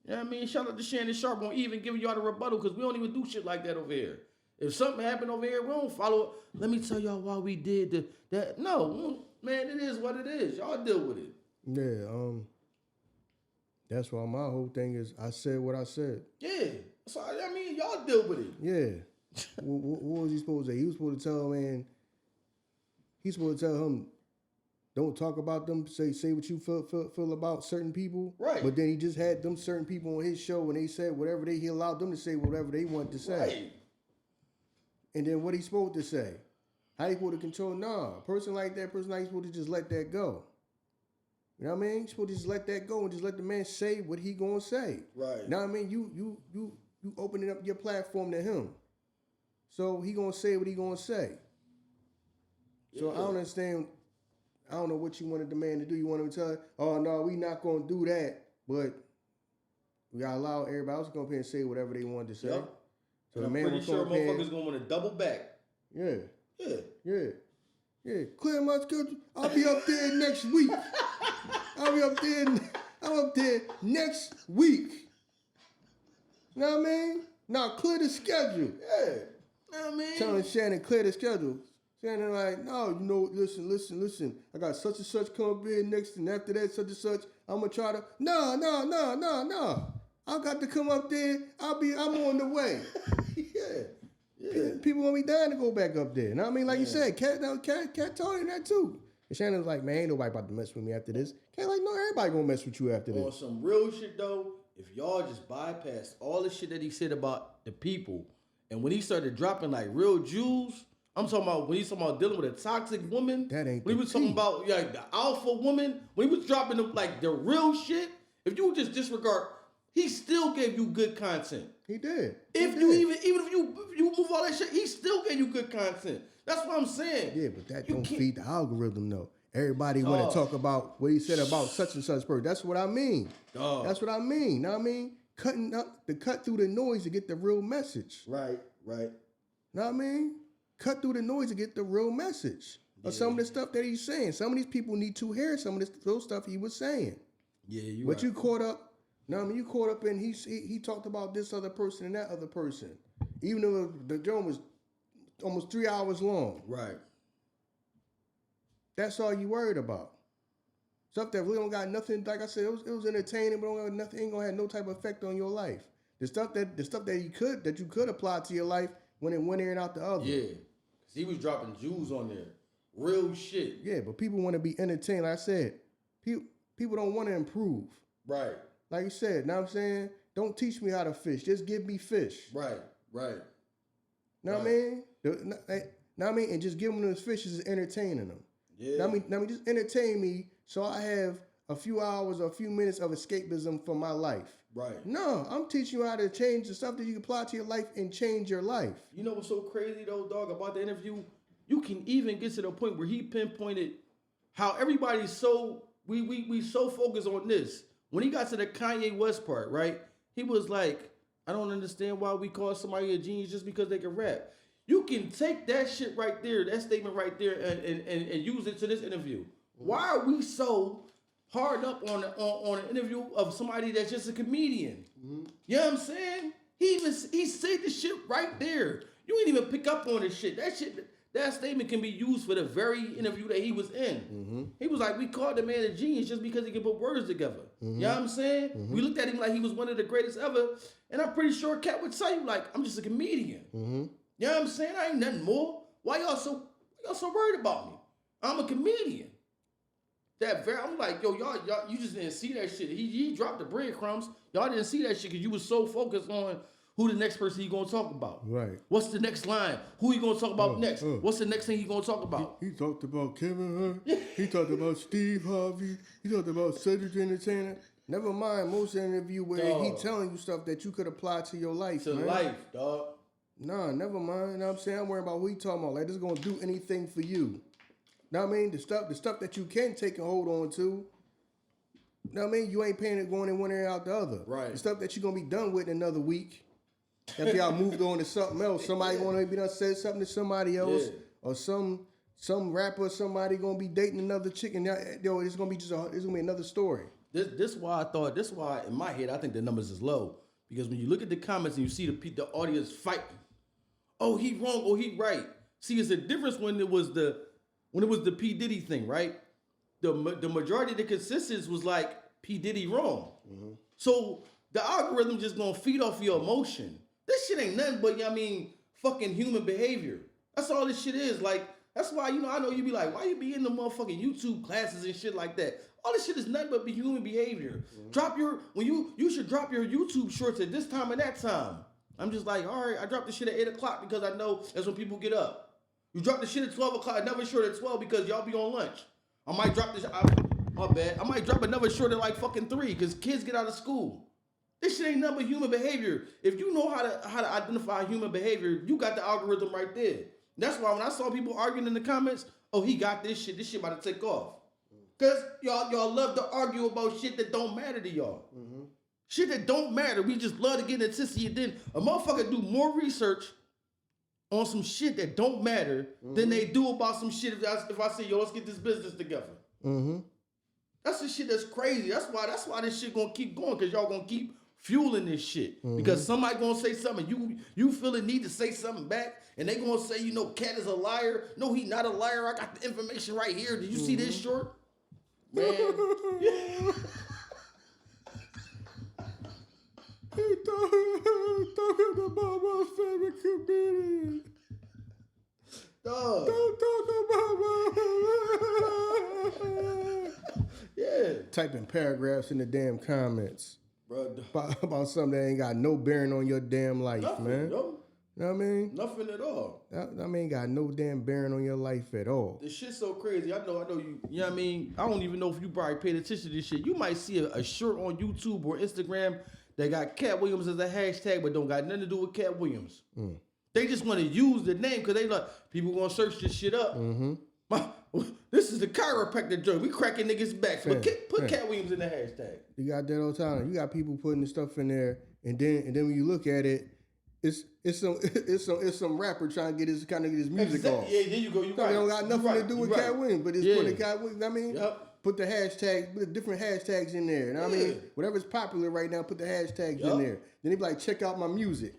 You know what I mean? Shout out to Shannon Sharpe on even giving y'all the rebuttal because we don't even do shit like that over here. If something happened over here, we don't follow it. Let me tell y'all why we did that. No, man, it is what it is. Y'all deal with it. Yeah, that's why my whole thing is I said what I said. Yeah. So, I mean, y'all deal with it. Yeah. what was he supposed to say? He was supposed to tell him, don't talk about them, say what you feel about certain people. Right. But then he just had them he people on his show and they said whatever he allowed them to say whatever they wanted to say. Right. And then what he supposed to say? How he supposed to control? Nah, a person like that, he's supposed to just let that go. You know what I mean? You're supposed to just let that go and just let the man say what he gonna say. Right. You know what I mean? You opening up your platform to him. So he gonna say what he gonna say. So I don't understand. I don't know what you wanted the man to do. You want him to tell, oh no, we not gonna do that, but we gotta allow everybody else to come up here and say whatever they wanted to say. Yep. So and I'm pretty sure motherfuckers gonna want to double back. Yeah. Yeah. Yeah. Yeah. Clear my schedule. I'll be up there next week. I'm up there next week. You know what I mean? Now clear the schedule. Yeah. You know what I mean? Telling Shannon clear the schedule. Shannon like, no, listen. I got such and such come up here next, and after that, such and such. I'm gonna try to. No. I got to come up there. I'm on the way. Yeah. People gonna be dying to go back up there. You know what I mean? Like you said, Katt told him that too. And Shannon's like, man, ain't nobody about to mess with me after this. Katt like, no, everybody gonna mess with you after this. On some real shit though, if y'all just bypass all the shit that he said about the people, and when he started dropping like real jewels, I'm talking about when he's talking about dealing with a toxic woman. That ain't when he was talking about like the alpha woman, when he was dropping the real shit, if you just disregard, he still gave you good content. He did. Even if you move all that shit, he still gave you good content. That's what I'm saying. Yeah, but that don't feed the algorithm though. Everybody want to talk about what he said about such and such person. That's what I mean. That's what I mean. Know what I mean? Cut through the noise to get the real message. Right. Know what I mean? Cut through the noise to get the real message of some of the stuff that he's saying. Some of these people need to hear some of those stuff he was saying. Yeah, But you caught up. No, I mean you caught up in he talked about this other person and that other person, even though the joint was almost 3 hours long. Right. That's all you worried about. Stuff that really don't got nothing. Like I said, it was entertaining, but ain't gonna have no type of effect on your life. The stuff that you could apply to your life when it went in and out the other. Yeah, cause he was dropping jewels on there, real shit. Yeah, but people want to be entertained. Like I said, people don't want to improve. Right. Like you said, know what I'm saying? Don't teach me how to fish. Just give me fish. Right. Know what I mean? Know what I mean? And just giving them those fishes is entertaining them. Yeah. Know what I mean? Just entertain me so I have a few hours or a few minutes of escapism from my life. Right. No, I'm teaching you how to change the stuff that you can apply to your life and change your life. You know what's so crazy though, dog, about the interview? You can even get to the point where he pinpointed how everybody's we so focused on this. When he got to the Kanye West part, right? He was like, I don't understand why we call somebody a genius just because they can rap. You can take that shit right there, that statement right there, and use it to this interview. Mm-hmm. Why are we so hard up on an interview of somebody that's just a comedian? Mm-hmm. You know what I'm saying? He said the shit right there. You ain't even pick up on this shit. That statement can be used for the very interview that he was in. Mm-hmm. He was like, we called the man a genius just because he can put words together. Mm-hmm. You know what I'm saying? Mm-hmm. We looked at him like he was one of the greatest ever. And I'm pretty sure Katt would tell you, like, I'm just a comedian. Mm-hmm. You know what I'm saying? I ain't nothing more. Why y'all so worried about me? I'm a comedian. I'm like, yo, y'all, you just didn't see that shit. He dropped the breadcrumbs. Y'all didn't see that shit because you was so focused on Who the next person he gonna talk about? Right. What's the next line? Who he gonna talk about next? What's the next thing he gonna talk about? He talked about Kevin Hart. He talked about Steve Harvey. He talked about Cedric the Entertainer. Never mind most interview where he telling you stuff that you could apply to your life, To man. life, dog. Nah, never mind. You know what I'm saying? I'm worried about who he talking about. Like, this is gonna do anything for you. Know what I mean? The stuff that you can take and hold on to. Know what I mean? You ain't paying it going in one ear out the other. Right. The stuff that you're gonna be done with in another week. After y'all moved on to something else, somebody gonna be done said something to somebody else, or some rapper, somebody gonna be dating another chick, and yo, it's gonna be it's gonna be another story. This why in my head I think the numbers is low, because when you look at the comments and you see the audience fighting, oh he wrong, oh he right. See, it's a difference when it was the P Diddy thing, right? The majority of the consensus was like P Diddy wrong. Mm-hmm. So the algorithm just gonna feed off your emotion. This shit ain't nothing but, fucking human behavior. That's all this shit is. Like, that's why, I know you be like, why you be in the motherfucking YouTube classes and shit like that? All this shit is nothing but human behavior. Mm-hmm. You should drop your YouTube shorts at this time and that time. I'm just like, all right, I dropped the shit at 8 o'clock because I know that's when people get up. You drop the shit at 12 o'clock, another short at 12 because y'all be on lunch. I might drop this, my bad. I might drop another short at like fucking 3 because kids get out of school. This shit ain't nothing but human behavior. If you know how to identify human behavior, you got the algorithm right there. That's why when I saw people arguing in the comments, oh, he got this shit about to take off. Because y'all love to argue about shit that don't matter to y'all. Mm-hmm. Shit that don't matter. We just love to get into it. Then a motherfucker do more research on some shit that don't matter than they do about some shit if I say, yo, let's get this business together. Mm-hmm. That's the shit that's crazy. That's why this shit gonna keep going, because y'all gonna keep fueling this shit. Mm-hmm. Because somebody gonna say something, you feel the need to say something back, and they gonna say, Katt is a liar. No, he not a liar. I got the information right here. Did you see this short? Man. He talking about my favorite comedian. Dog. Don't talk about my Yeah. Typing paragraphs in the damn comments. Bro, about something that ain't got no bearing on your damn life, nothing, man. Yo. You know what I mean? Nothing at all. That ain't got no damn bearing on your life at all. This shit's so crazy. I know you. You know what I mean? I don't even know if you probably paid attention to this shit. You might see a short on YouTube or Instagram that got Katt Williams as a hashtag, but don't got nothing to do with Katt Williams. Mm. They just want to use the name because they like, people gonna search this shit up. Mm-hmm. This is the chiropractor joint. We cracking niggas back. But put Katt Williams in the hashtag. You got that all the time. You got people putting the stuff in there, and then when you look at it, it's some rapper trying to get his music off. Yeah, there you go. You right. It don't got nothing to do with Katt Williams, but it's putting Katt Williams. I mean, put the hashtags, put different hashtags in there. You know what I mean? Whatever's popular right now, put the hashtags in there. Then they be like, check out my music.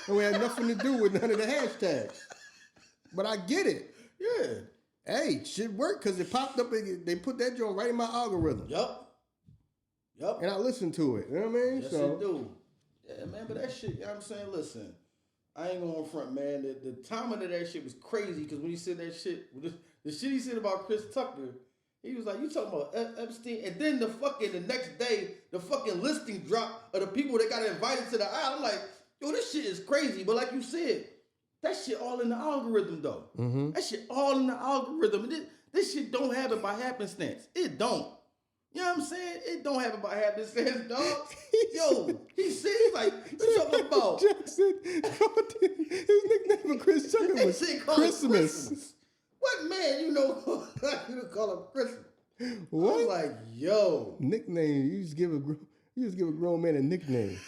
And we had nothing to do with none of the hashtags. But I get it. Yeah. Hey, shit worked because it popped up. They put that joint right in my algorithm. Yup. And I listened to it. You know what I mean? Yes, it do. Yeah, man, but that shit, you know what I'm saying? Listen, I ain't going front, man. The timing of that shit was crazy because when you said that shit, the shit he said about Chris Tucker, he was like, you talking about Epstein? And then the next day, the fucking listing drop of the people that got invited to the island. I'm like, yo, this shit is crazy. But like you said, that shit all in the algorithm, though. Mm-hmm. That shit all in the algorithm. This shit don't happen by happenstance. It don't. You know what I'm saying? It don't happen by happenstance, dog. Yo, he said, he's like, you talking about? Jackson, his nickname for Chris Tucker was Christmas. What man, you call him Christmas? What? I was like, yo. Nickname, you just give a grown man a nickname.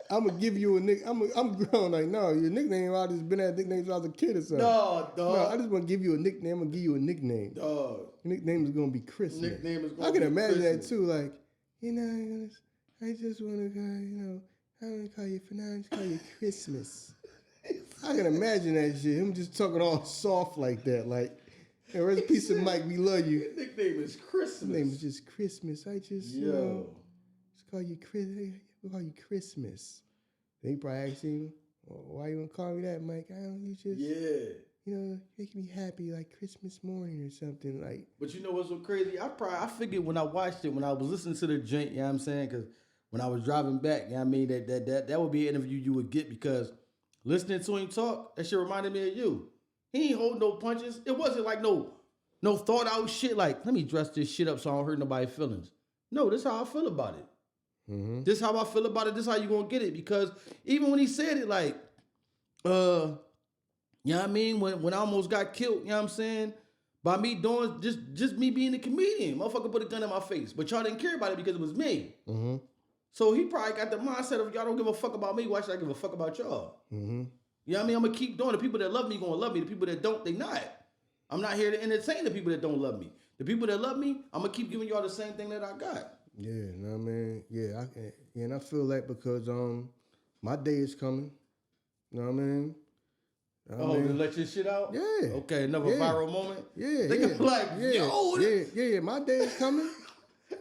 I'm gonna give you a nick. I'm grown. Like, no, your nickname. I just been at nicknames when I was a kid or something. No, dog. No, I just want to give you a nickname. I'm gonna give you a nickname. Dog. Your nickname is gonna be Christmas. Nickname is gonna I can be imagine Christmas. that too. Like, I just want to I want to call you for now. I just call you Christmas. I can imagine that shit. Him just talking all soft like that. Like, hey, where's a piece of Mike? We love you. His nickname is Christmas. His name is just Christmas. I just, just call you Chris. We call you Christmas. Then he probably asked him, why you want to call me that, Mike? You just, making me happy like Christmas morning or something like. But you know what's so crazy? I figured when I watched it, when I was listening to the joint, you know what I'm saying? Because when I was driving back. You know what I mean? That would be an interview you would get because listening to him talk, that shit reminded me of you. He ain't hold no punches. It wasn't like no thought out shit like, let me dress this shit up so I don't hurt nobody's feelings. No, this is how I feel about it. Mm-hmm. This is how I feel about it. This is how you gonna get it. Because even when he said it like, you know what I mean? When I almost got killed, you know what I'm saying? By me doing, just me being a comedian. Motherfucker put a gun in my face. But y'all didn't care about it because it was me. Mm-hmm. So he probably got the mindset of, y'all don't give a fuck about me. Why should I give a fuck about y'all? Mm-hmm. You know what I mean? I'm going to keep doing it. The people that love me going to love me. The people that don't, they not. I'm not here to entertain the people that don't love me. The people that love me, I'm going to keep giving y'all the same thing that I got. Yeah, you know what I mean? Yeah, and I feel that because my day is coming. You know what I mean? To let your shit out? Yeah. Okay, another viral moment? Yeah. They can be like, yo. Yeah, my day is coming.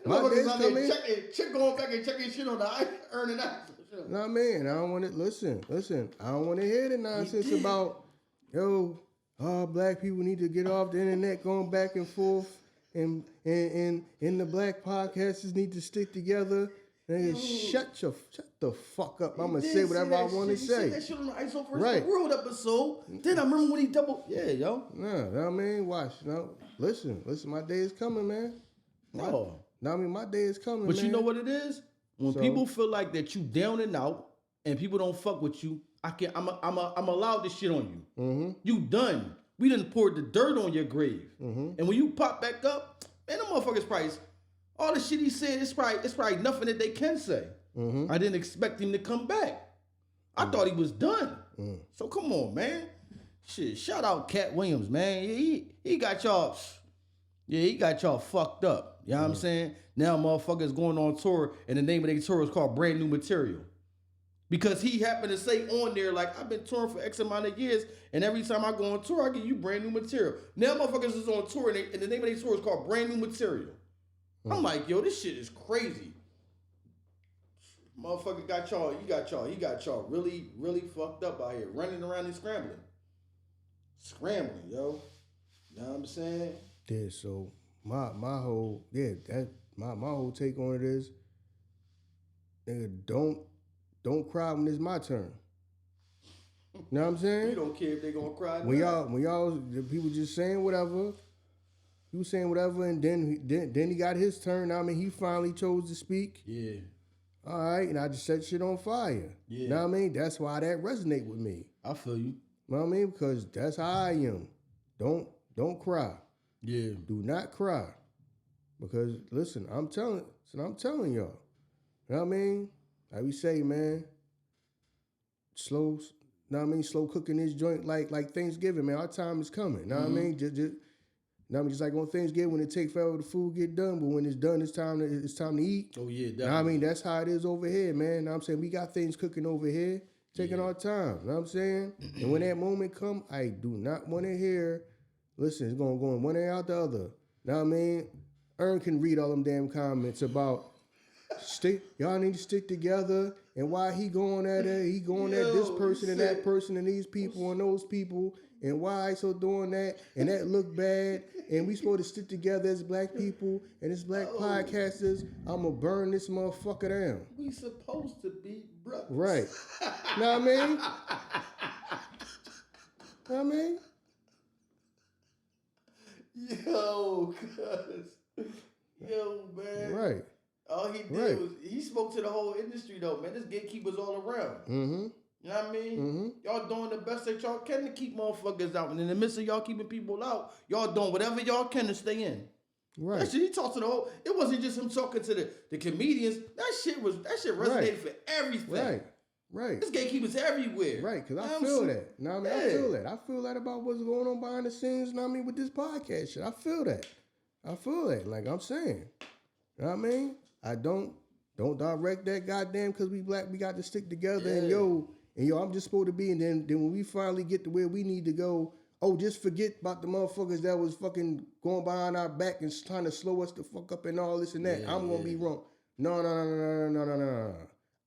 My day is coming. Check going back and checking shit on the Ern and Iso. Know what I mean? I don't want to, listen. I don't want to hear the nonsense about, black people need to get off the internet going back and forth and the black podcasters need to stick together. And shut the fuck up. I'm going to say whatever I want to say. He said that shit on the Iso versus World episode. Then I remember when he yo. Nah, you know what I mean? Watch. Listen, my day is coming, man. My day is coming, But man. You know what it is? When people feel like that you down and out and people don't fuck with you, I'm allowed this shit on you. Mm-hmm. You done. We done poured the dirt on your grave. Mm-hmm. And when you pop back up, man, them motherfuckers probably, all the shit he said, it's probably nothing that they can say. Mm-hmm. I didn't expect him to come back. I thought he was done. Mm. So come on, man. Shit, shout out Katt Williams, man. He got y'all, he got y'all fucked up. You know what I'm saying? Now motherfuckers going on tour and the name of their tour is called Brand New Material. Because he happened to say on there, like, I've been touring for X amount of years, and every time I go on tour, I give you brand new material. Now motherfuckers is on tour, and the name of their tour is called Brand New Material. I'm like, yo, this shit is crazy. Motherfucker he got y'all really, really fucked up out here, running around and scrambling. Scrambling, yo. You know what I'm saying? Yeah, so my whole take on it is, nigga, don't cry when it's my turn. You know what I'm saying? You don't care if they gonna cry. When y'all the people just saying whatever. He was saying whatever, and then he got his turn. I mean, he finally chose to speak. Yeah. All right, and I just set shit on fire. Yeah. You know what I mean? That's why that resonate with me. I feel you. You know what I mean? Because that's how I am. Don't cry. Yeah. Do not cry. Because listen, I'm telling y'all. You know what I mean? Like we say, man, slow cooking this joint like Thanksgiving, man. Our time is coming. You know what I mean? Just like on Thanksgiving when it takes forever the food get done, but when it's done, it's time to eat. Oh yeah, definitely. You know what I mean? That's how it is over here, man. You know what I'm saying? We got things cooking over here, taking our time. You know what I'm saying? And when that moment come, I do not want to hear, listen, it's going one ear out the other. You know what I mean? Ern can read all them damn comments about y'all need to stick together, and why he going at it, he going at this person and that person and these people and those people, and why so doing that, and that look bad, and we supposed to stick together as black people and as black podcasters. I'ma burn this motherfucker down. We supposed to be brothers. Right. Know what I mean? Know what I mean? Yo, man. Right. All he did was, he spoke to the whole industry, though, man. This gatekeepers all around. Mm-hmm. You know what I mean? Mm-hmm. Y'all doing the best that y'all can to keep motherfuckers out. And in the midst of y'all keeping people out, y'all doing whatever y'all can to stay in. Right. That shit, he talked to the whole, it wasn't just him talking to the comedians. That shit resonated for everything. Right. This gatekeepers everywhere. Right, because I feel that. You know what I mean? I feel that. I feel that about what's going on behind the scenes, you know what I mean, with this podcast shit. I feel that. Like I'm saying. You know what I mean? I don't direct that goddamn because we black, we got to stick together and yo, I'm just supposed to be, and then when we finally get to where we need to go, just forget about the motherfuckers that was fucking going behind our back and trying to slow us the fuck up and all this and that. I'm gonna be wrong. No.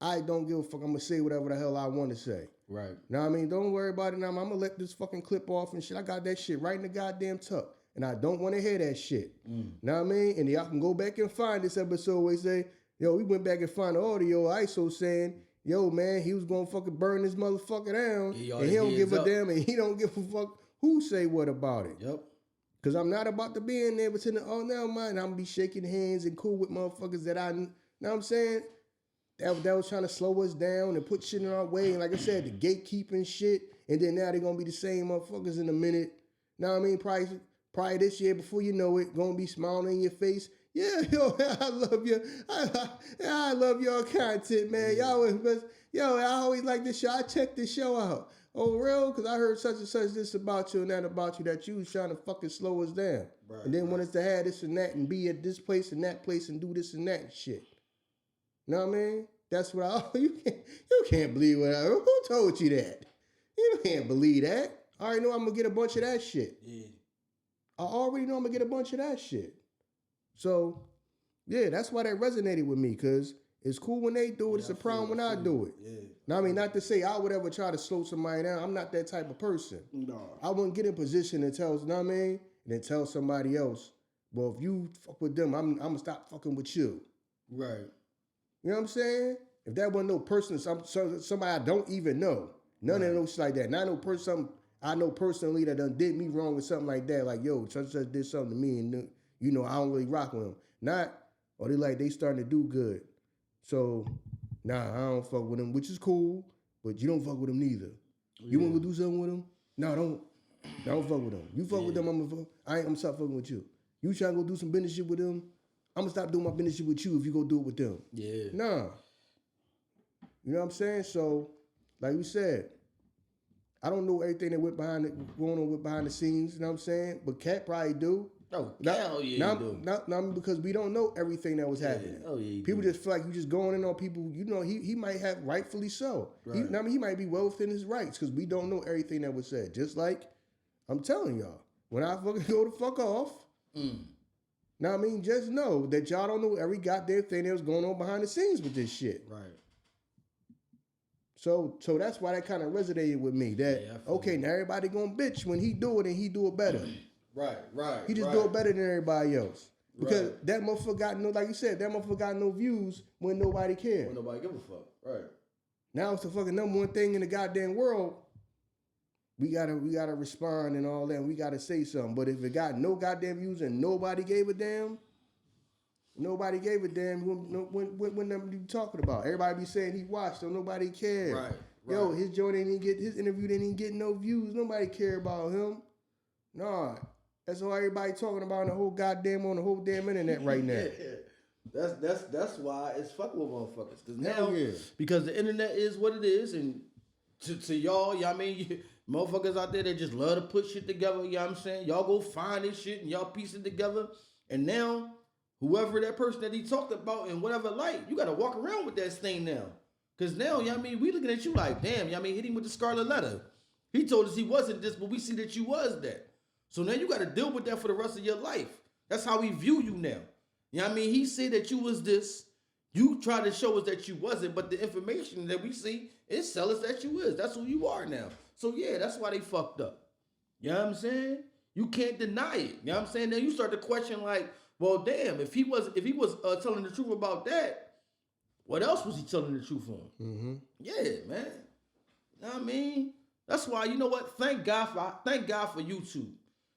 I don't give a fuck. I'm gonna say whatever the hell I want to say. Right. Know what I mean? Don't worry about it now. I'm gonna let this fucking clip off and shit. I got that shit right in the goddamn tuck. And I don't want to hear that shit. Know what I mean? And y'all can go back and find this episode where they say, Yo, we went back and found the audio Iso saying, yo, man, he was going to fucking burn this motherfucker down. And he don't give a damn, and he don't give a fuck who say what about it. Yep. Because I'm not about to be in there pretending, oh, now mind, I'm going to be shaking hands and cool with motherfuckers that I, know what I'm saying? That was trying to slow us down and put shit in our way. And like I said, the gatekeeping shit. And then now they're going to be the same motherfuckers in a minute. Know what I mean? Probably this year, before you know it, going to be smiling in your face. Yeah, yo, I love you. I love your content, man. Y'all was best. Yo, I always like this show. I checked this show out. Oh, real? Because I heard such and such this about you and that about you, that you was trying to fucking slow us down. Right, and then want us to have this and that and be at this place and that place and do this and that and shit. Know what I mean? That's what you can't believe what who told you that? You can't believe that. I already know I'm going to get a bunch of that shit. Yeah. I already know I'm going to get a bunch of that shit. So, yeah, that's why that resonated with me, because it's cool when they do it. It's a problem when I do it. Yeah. Now, I mean, not to say I would ever try to slow somebody down. I'm not that type of person. No. I wouldn't get in position and tell, you know what I mean? And then tell somebody else, well, if you fuck with them, I'm going to stop fucking with you. Right. You know what I'm saying? If that wasn't no person, somebody I don't even know, none of those shit like that. Not no person I know personally that done did me wrong or something like that. Like, yo, such did something to me, and you know I don't really rock with them. Not, or they starting to do good. So, nah, I don't fuck with them, which is cool, but you don't fuck with them neither. You want to go do something with them? No, don't fuck with them. You fuck with them, I'm gonna stop fucking with you. You trying to go do some business shit with them? I'm gonna stop doing my business shit with you if you go do it with them. Yeah. Nah. You know what I'm saying? So, like we said, I don't know everything that went going on behind the scenes, you know what I'm saying? But Katt probably do. Oh, hell yeah, not because we don't know everything that was happening. Oh, yeah, people just feel like you just going in on people, you know, he might have, rightfully so. Right. He might be well within his rights because we don't know everything that was said. Just like, I'm telling y'all, when I fucking go the fuck off, now I mean, just know that y'all don't know every goddamn thing that was going on behind the scenes with this shit. Right. So that's why that kind of resonated with me. That okay, now everybody gonna bitch when he do it and he do it better. Right. He just do it better than everybody else. Because that motherfucker got no, like you said, that motherfucker got no views when nobody cared. When nobody give a fuck. Right. Now it's the fucking number one thing in the goddamn world. We gotta respond and all that, and we gotta say something. But if it got no goddamn views and nobody gave a damn, when you talking about? Everybody be saying he watched, so nobody cared. Right. Yo, his joint didn't get, his interview didn't get no views. Nobody care about him. Nah. That's all everybody talking about on the whole damn internet right now. That's why it's fuck with motherfuckers. Cause now, because the internet is what it is, and to y'all, I mean, motherfuckers out there that just love to put shit together, you know what I'm saying? Y'all go find this shit and y'all piece it together, and now whoever that person that he talked about in whatever light, you gotta walk around with that thing now. Cause now, you know what I mean, we looking at you like, damn, you know what I mean, hit him with the scarlet letter. He told us he wasn't this, but we see that you was that. So now you got to deal with that for the rest of your life. That's how we view you now. You know what I mean? He said that you was this. You try to show us that you wasn't, but the information that we see, it tell us that you is. That's who you are now. So yeah, that's why they fucked up. You know what I'm saying? You can't deny it. You know what I'm saying? Then you start to question like, well, damn, if he was telling the truth about that, what else was he telling the truth on? Mm-hmm. Yeah, man. You know what I mean? That's why, you know what? Thank God for YouTube.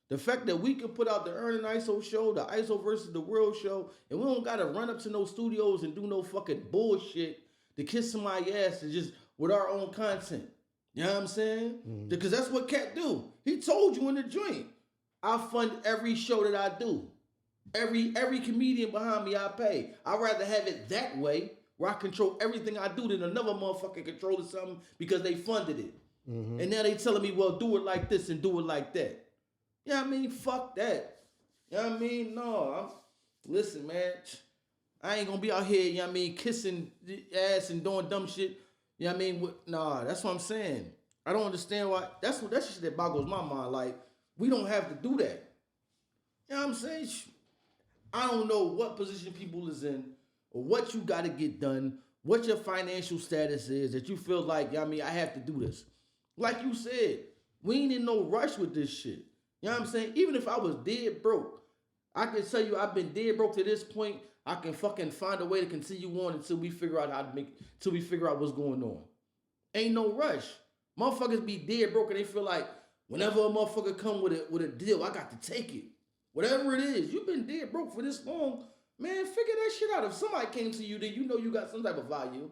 The fact that we can put out the Ern and Iso show, the Iso versus the World show, and we don't gotta run up to no studios and do no fucking bullshit to kiss somebody's ass and just with our own content. You know what I'm saying? Mm-hmm. Because that's what Katt do. He told you in the joint, I fund every show that I do. Every comedian behind me I pay. I'd rather have it that way where I control everything I do than another motherfucker controlling something because they funded it. Mm-hmm. And now they telling me, well, do it like this and do it like that. You know what I mean? Fuck that. You know what I mean? No, listen, man. I ain't gonna be out here, you know what I mean, kissing ass and doing dumb shit. You know what I mean? Nah, that's what I'm saying. I don't understand why. That's shit that boggles my mind. Like, we don't have to do that. You know what I'm saying? I don't know what position people is in or what you gotta get done, what your financial status is that you feel like, you know what I mean, I have to do this. Like you said, we ain't in no rush with this shit. You know what I'm saying? Even if I was dead broke, I can tell you I've been dead broke to this point. I can fucking find a way to continue on until we figure out what's going on. Ain't no rush. Motherfuckers be dead broke and they feel like whenever a motherfucker come with a deal, I got to take it. Whatever it is, you've been dead broke for this long, man. Figure that shit out. If somebody came to you, then you know you got some type of value.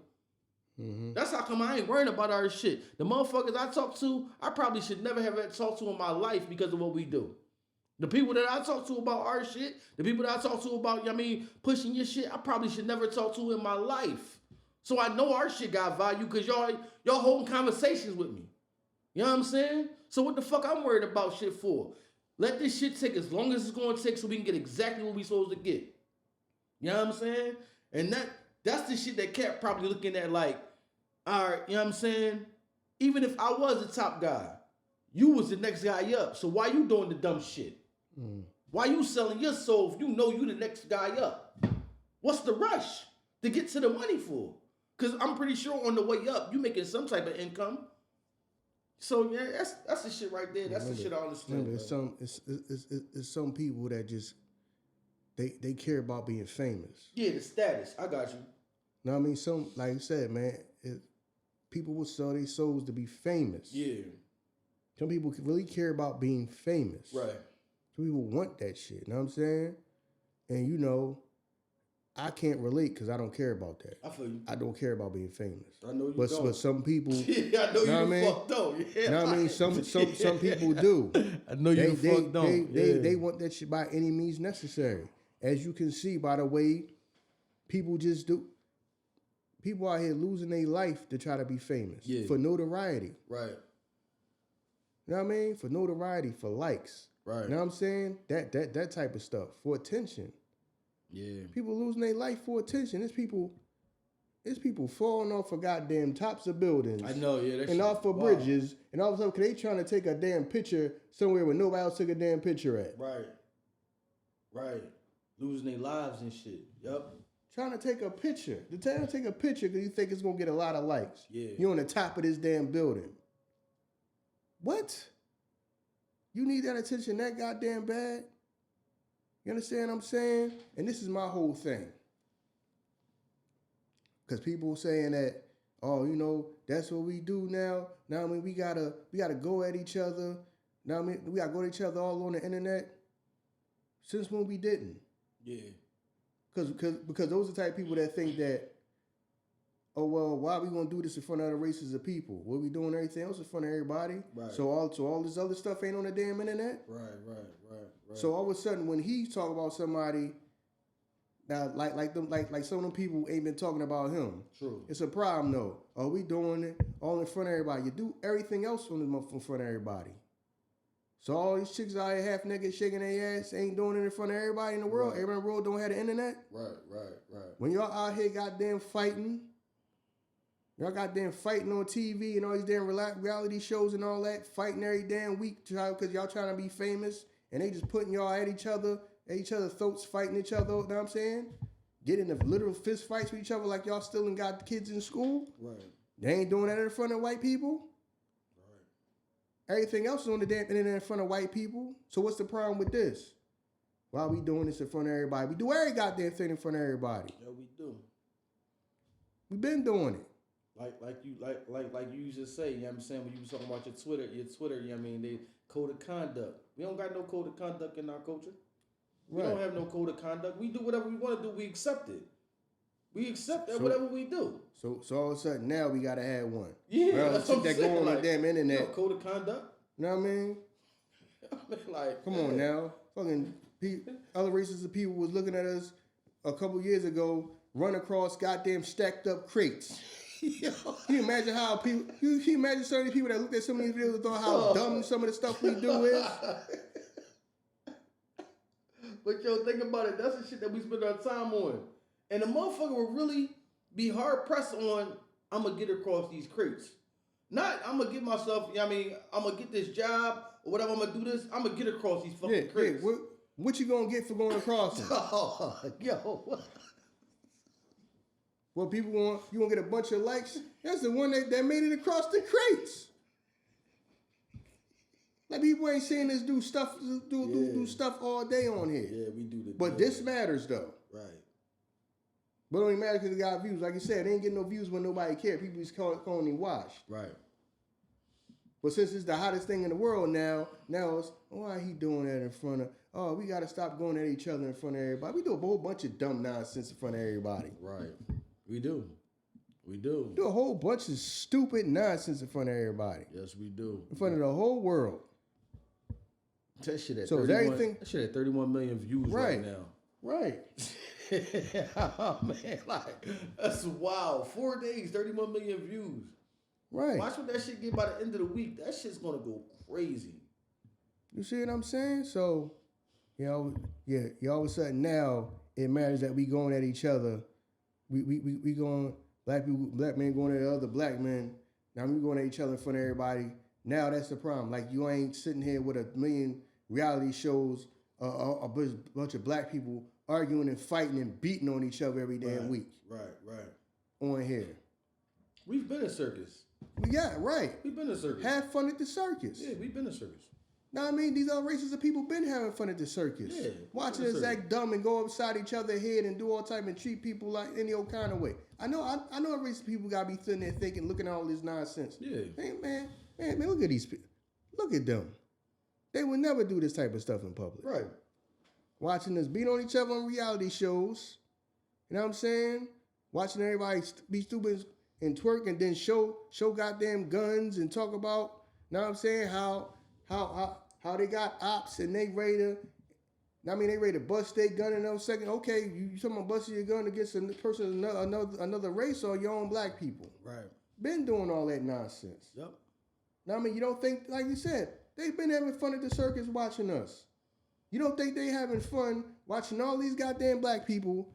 Mm-hmm. That's how come I ain't worrying about our shit. The motherfuckers I talk to, I probably should never have talked to in my life because of what we do. The people that I talk to about our shit, the people that I talk to about, pushing your shit, I probably should never talk to in my life. So I know our shit got value because y'all holding conversations with me. You know what I'm saying? So what the fuck I'm worried about shit for? Let this shit take as long as it's going to take so we can get exactly what we supposed to get. You know what I'm saying? And that's the shit that Katt probably looking at like, all right, you know what I'm saying? Even if I was the top guy, you was the next guy up. So why you doing the dumb shit? Why you selling your soul if you know you the next guy up? What's the rush to get to the money for? Because I'm pretty sure on the way up, you making some type of income. So yeah, that's the shit right there. That's the shit I understand. Remember, it's some people that just they care about being famous. Yeah, the status. I got you. No, I mean, some, like you said, man, people will sell their souls to be famous. Yeah. Some people really care about being famous. Right. Some people want that shit. You know what I'm saying? And I can't relate because I don't care about that. I feel you. I don't care about being famous. I know you don't. But some people... Yeah, I know you fucked up. Yeah. You know what I mean? Some people do. I know you fucked up. They want that shit by any means necessary. As you can see by the way people just do. People out here losing their life to try to be famous. Yeah. For notoriety. Right. You know what I mean? For notoriety, for likes. Right. You know what I'm saying? That type of stuff. For attention. Yeah. People losing their life for attention. It's people falling off of goddamn tops of buildings. I know, yeah. And off of bridges. And all of a sudden, they trying to take a damn picture somewhere where nobody else took a damn picture at. Right. Right. Losing their lives and shit. Yup. Trying to take a picture. They're trying to take a picture because you think it's going to get a lot of likes. Yeah. You're on the top of this damn building. What? You need that attention that goddamn bad? You understand what I'm saying? And this is my whole thing. Because people saying that, oh, that's what we do now. Now, I mean, we gotta go at each other. Now, I mean, we gotta go at each other all on the internet. Since when we didn't? Yeah. Because those are the type of people that think that, oh, well, why are we going to do this in front of other races of people? What we doing everything else in front of everybody? Right. So all this other stuff ain't on the damn internet? Right. So all of a sudden, when he talk about somebody, now like some of them people ain't been talking about him. True. It's a problem though. Oh, we doing it all in front of everybody. You do everything else in front of everybody. So all these chicks out here half naked shaking their ass ain't doing it in front of everybody in the world. Right. Everybody in the world don't have the internet. Right. When y'all out here goddamn fighting, y'all goddamn fighting on TV and all these damn reality shows and all that, fighting every damn week because y'all trying to be famous and they just putting y'all at each other's throats, fighting each other, you know what I'm saying? Getting the literal fist fights with each other like y'all still ain't got kids in school. Right. They ain't doing that in front of white people. Everything else is on the damn internet in front of white people. So what's the problem with this? Why are we doing this in front of everybody? We do every goddamn thing in front of everybody. Yeah, we do. We've been doing it. Like you used to say, you know what I'm saying, when you was talking about your Twitter, you know what I mean, they code of conduct. We don't got no code of conduct in our culture. We don't have no code of conduct. We do whatever we want to do. We accept it. We accept that whatever we do. So all of a sudden now we gotta have one. Yeah, well, that's what that go on the damn internet. No code of conduct. You know what I mean? Come on now, fucking other races of people was looking at us a couple years ago, run across goddamn stacked up crates. Can you imagine how people? Can you imagine some of these people that looked at some of these videos and thought how dumb some of the stuff we do is? But think about it. That's the shit that we spend our time on. And the motherfucker will really be hard pressed on, I'm going to get across these crates. Not, I'm going to get myself, I'm going to get this job or whatever, I'm going to do this. I'm going to get across these fucking crates. Yeah. What you going to get for going across them? What people want, you going to get a bunch of likes? That's the one that made it across the crates. Like people ain't seeing us do stuff all day on here. Yeah, we do. But this matters though. Right. But it don't even matter because it got views. Like you said, they ain't getting no views when nobody cares. People just calling him washed. Right. But since it's the hottest thing in the world now it's, why he doing that in front of, oh, we got to stop going at each other in front of everybody. We do a whole bunch of dumb nonsense in front of everybody. Right. We do. We do. We do a whole bunch of stupid nonsense in front of everybody. Yes, we do. In front of the whole world. That shit at so 31, everything, that shit at 31 million views right now. Right. Oh, man, like, that's wild. 4 days, 31 million views. Right. Watch what that shit get by the end of the week. That shit's gonna go crazy. You see what I'm saying? So, all of a sudden now it matters that we going at each other. We going, black men going at other black men. Now we going at each other in front of everybody. Now that's the problem. Like, you ain't sitting here with a million reality shows, a bunch of black people arguing and fighting and beating on each other every damn week. Right. On here. We've been in circus. Yeah, right. We've been in circus. Have fun at the circus. Yeah, we've been in circus. Now, I mean, these other races of people been having fun at the circus. Yeah. Watching us act dumb and go upside each other's head and do all type and treat people like any old kind of way. I know a race of people got to be sitting there thinking, looking at all this nonsense. Yeah. Hey, man, look at these people. Look at them. They would never do this type of stuff in public. Right. Watching us beat on each other on reality shows. You know what I'm saying? Watching everybody be stupid and twerk and then show goddamn guns and talk about, you know what I'm saying, how they got ops and they ready to bust their gun in a second. Okay, you talking about busting your gun against a person, another race or your own black people. Right. Been doing all that nonsense. Yep. Now, I mean, you don't think, like you said, they've been having fun at the circus watching us. You don't think they having fun watching all these goddamn black people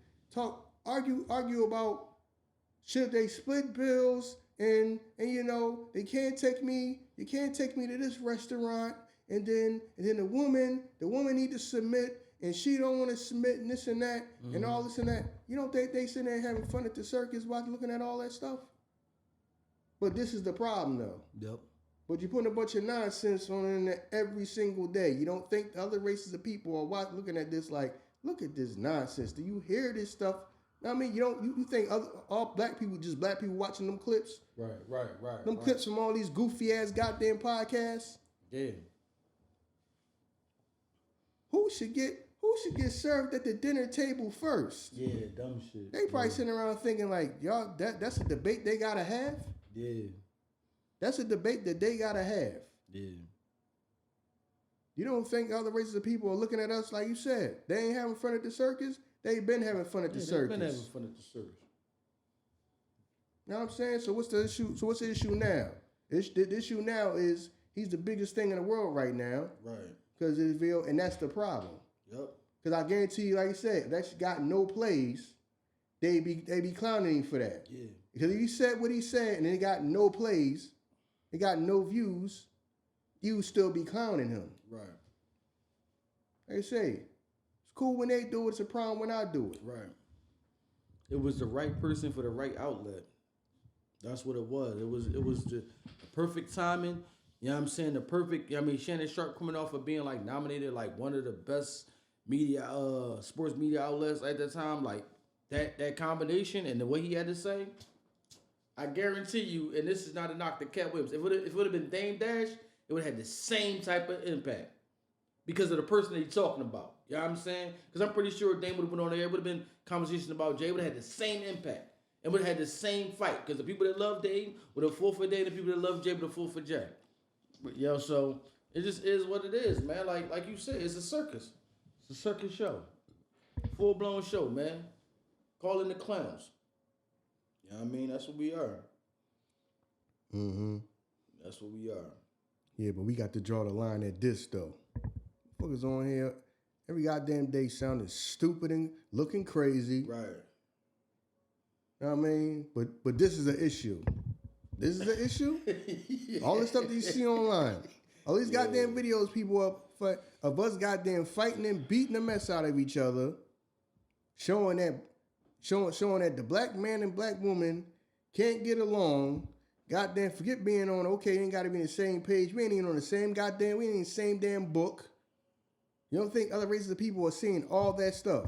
argue about should they split bills and they can't take me to this restaurant and then the woman need to submit and she don't want to submit and this and that and all this and that. You don't think they sitting there having fun at the circus looking at all that stuff? But this is the problem though. Yep. But you're putting a bunch of nonsense on the internet every single day. You don't think the other races of people are looking at this like, look at this nonsense. Do you hear this stuff? I mean, you think all black people, just black people watching them clips? Right. Them clips from all these goofy ass goddamn podcasts? Yeah. Who should get served at the dinner table first? Yeah, dumb shit. They probably sitting around thinking like, y'all, that's a debate they gotta have? Yeah. That's a debate that they gotta have. Yeah. You don't think other races of people are looking at us like you said? They ain't having fun at the circus? They've been having fun at the circus. They've been having fun at the circus. You know what I'm saying? So what's the issue? So what's the issue now? The issue now is he's the biggest thing in the world right now. Right. Because it's real, and that's the problem. Yep. Because I guarantee you, like I said, if that's got no plays, they be clowning him for that. Yeah. Because if he said what he said and it got no plays, it got no views, you still be clowning him. Right. Like I say, it's cool when they do it, it's a problem when I do it. Right. It was the right person for the right outlet. That's what it was. It was the perfect timing. You know what I'm saying? The perfect, Shannon Sharpe coming off of being like nominated like one of the best media, sports media outlets at the time. Like that combination and the way he had to say, I guarantee you, and this is not a knock to Katt Williams, if it would have been Dame Dash, it would have had the same type of impact because of the person that he's talking about. You know what I'm saying? Because I'm pretty sure Dame would have went on there. It would have been conversation about Jay. It would have had the same impact. And would have had the same fight. Because the people that love Dame would have fought for Dame. The people that love Jay would have fought for Jay. But, so it just is what it is, man. Like you said, it's a circus. It's a circus show. Full-blown show, man. Call in the clowns. You know what I mean? That's what we are. Mm-hmm. That's what we are. Yeah, but we got to draw the line at this, though. Fuckers on here every goddamn day sounding stupid and looking crazy. Right. You know what I mean? But this is an issue. This is an issue? Yeah. All the stuff that you see online. All these goddamn videos people up of us goddamn fighting and beating the mess out of each other. Showing that the black man and black woman can't get along. Goddamn, forget being on, okay, ain't gotta be on the same page. We ain't even on the same goddamn, we ain't in the same damn book. You don't think other races of people are seeing all that stuff?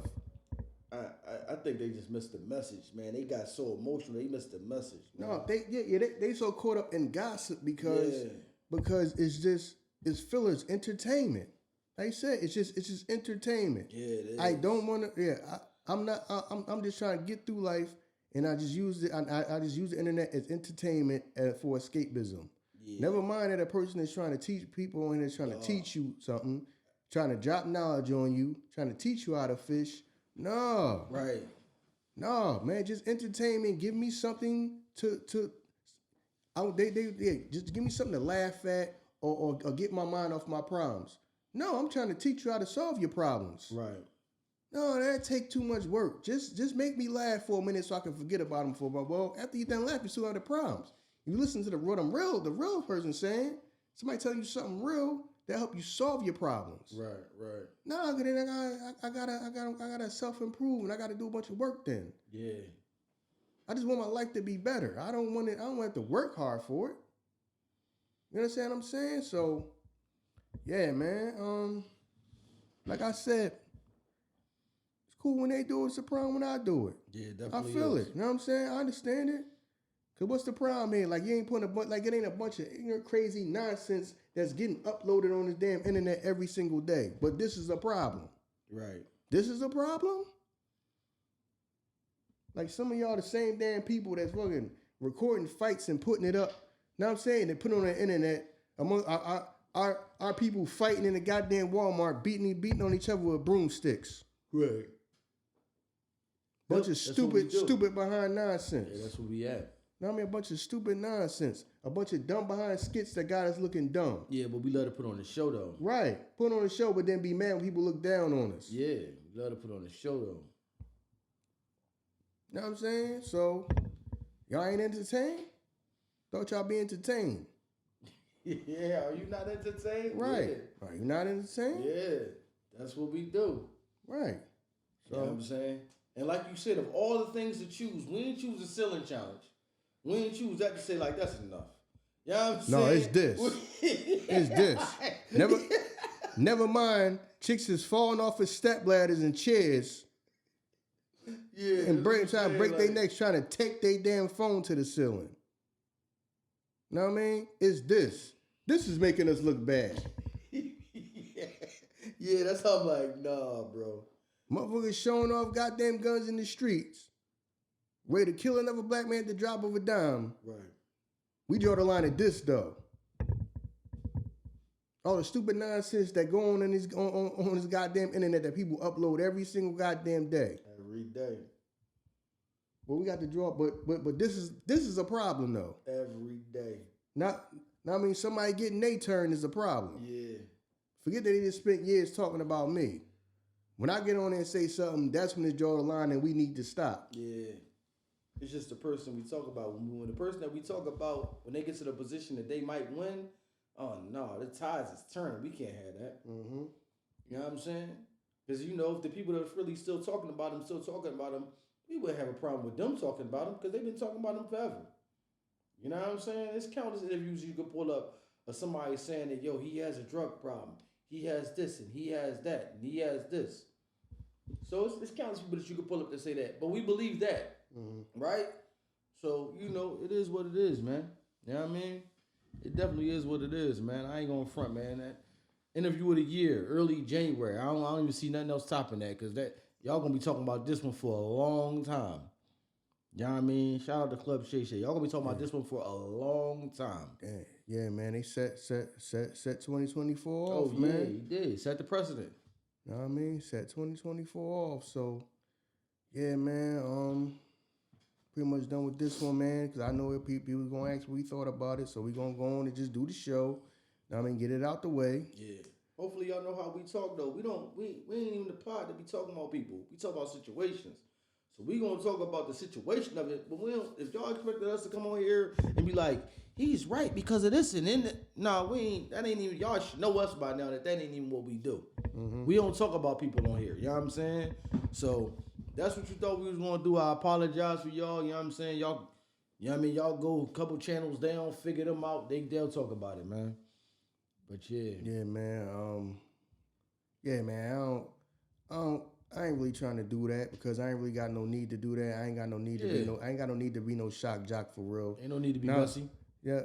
I think they just missed the message, man. They got so emotional, they missed the message. Man. No, they so caught up in gossip because it's fillers, entertainment. Like I said, it's just entertainment. Yeah, it is. I don't want to. Yeah, I'm just trying to get through life, and I just use it. I just use the internet as entertainment for escapism. Yeah. Never mind that a person is trying to teach people and is trying to teach you something, trying to drop knowledge on you, trying to teach you how to fish. No. Right. No, man, just entertainment. Give me something just give me something to laugh at or get my mind off my problems. No, I'm trying to teach you how to solve your problems. Right. No, that take too much work. Just make me laugh for a minute so I can forget about them for a while. Well, after you done laughing, you still have the problems. If you listen to the real person saying, somebody tell you something real, that help you solve your problems. Right, right. No, then I gotta self-improve and I gotta do a bunch of work then. Yeah. I just want my life to be better. I don't want to have to work hard for it. You understand what I'm saying? So, yeah, man. Like I said, it's cool when they do it. It's a problem when I do it. Yeah, definitely. I feel it. You know what I'm saying? I understand it. Cause what's the problem here? Like you ain't putting it ain't a bunch of ignorant, crazy nonsense that's getting uploaded on this damn internet every single day. But this is a problem. Right. This is a problem? Like some of y'all the same damn people that's fucking recording fights and putting it up. Know what I'm saying? They put it on the internet. Among our people fighting in the goddamn Walmart, beating on each other with broomsticks. Right. Bunch of stupid behind nonsense. Yeah, that's where we at. Know what I mean? A bunch of stupid nonsense. A bunch of dumb behind skits that got us looking dumb. Yeah, but we love to put on the show, though. Right. Put on the show, but then be mad when people look down on us. Yeah, we love to put on the show, though. Know what I'm saying? So, y'all ain't entertained? Thought y'all be entertained. Yeah, are you not entertained? Right. Yeah. Are you not entertained? Yeah, that's what we do. Right. So, you know what I'm saying? And like you said, of all the things to choose, we didn't choose a ceiling challenge. We didn't choose that to say, like, that's enough. You know what I'm saying? No, it's this. It's this. Never mind, chicks is falling off of step ladders and chairs. Yeah. And trying to break their necks, trying to take their damn phone to the ceiling. Know what I mean? It's this. This is making us look bad. Yeah, that's how I'm like, nah, bro. Motherfuckers showing off goddamn guns in the streets. Ready to kill another black man at the drop of a dime. Right. We draw the line at this, though. All the stupid nonsense that go on in this on this goddamn internet that people upload every single goddamn day. Every day. But we got to draw. But this is a problem though. Every day. I mean, somebody getting their turn is a problem. Yeah. Forget that they just spent years talking about me. When I get on there and say something, that's when they draw the line and we need to stop. Yeah. It's just the person we talk about. When the person that we talk about, when they get to the position that they might win, oh no, the tides is turning. We can't have that. Mm-hmm. You know what I'm saying? Because you know, if the people that are really still talking about them, we wouldn't have a problem with them talking about them because they've been talking about them forever. You know what I'm saying? It's countless interviews you could pull up of somebody saying that, yo, he has a drug problem. He has this and he has that and he has this. So it's countless people that you could pull up to say that. But we believe that. Mm-hmm. Right? So, you know, it is what it is, man. You know what I mean? It definitely is what it is, man. I ain't gonna front, man. That interview of the year, early January. I don't even see nothing else topping that because that y'all gonna be talking about this one for a long time. You know what I mean? Shout out to Club Shay. Y'all gonna be talking about this one for a long time. Yeah, man. They set 2024 off, man. Yeah, he did. Set the precedent. You know what I mean? Set 2024 off. So, yeah, man. Pretty much done with this one, man, because I know if people was going to ask what we thought about it, so we're going to go on and just do the show. I mean, get it out the way. Yeah. Hopefully y'all know how we talk, though. We ain't even the pod to be talking about people. We talk about situations. So we going to talk about the situation of it, but we don't, if y'all expected us to come on here and be like, he's right because of this and then, we ain't, that ain't even, y'all should know us by now that ain't even what we do. Mm-hmm. We don't talk about people on here, you know what I'm saying? So, that's what you thought we was gonna do. I apologize for y'all. You know what I'm saying? Y'all, you know what I mean? Y'all go a couple channels down, figure them out. They'll talk about it, man. But yeah. Yeah, man. I I ain't really trying to do that because I ain't really got no need to do that. I ain't got no need to be I ain't got no need to be no shock jock for real. Ain't no need to be messy. Yeah,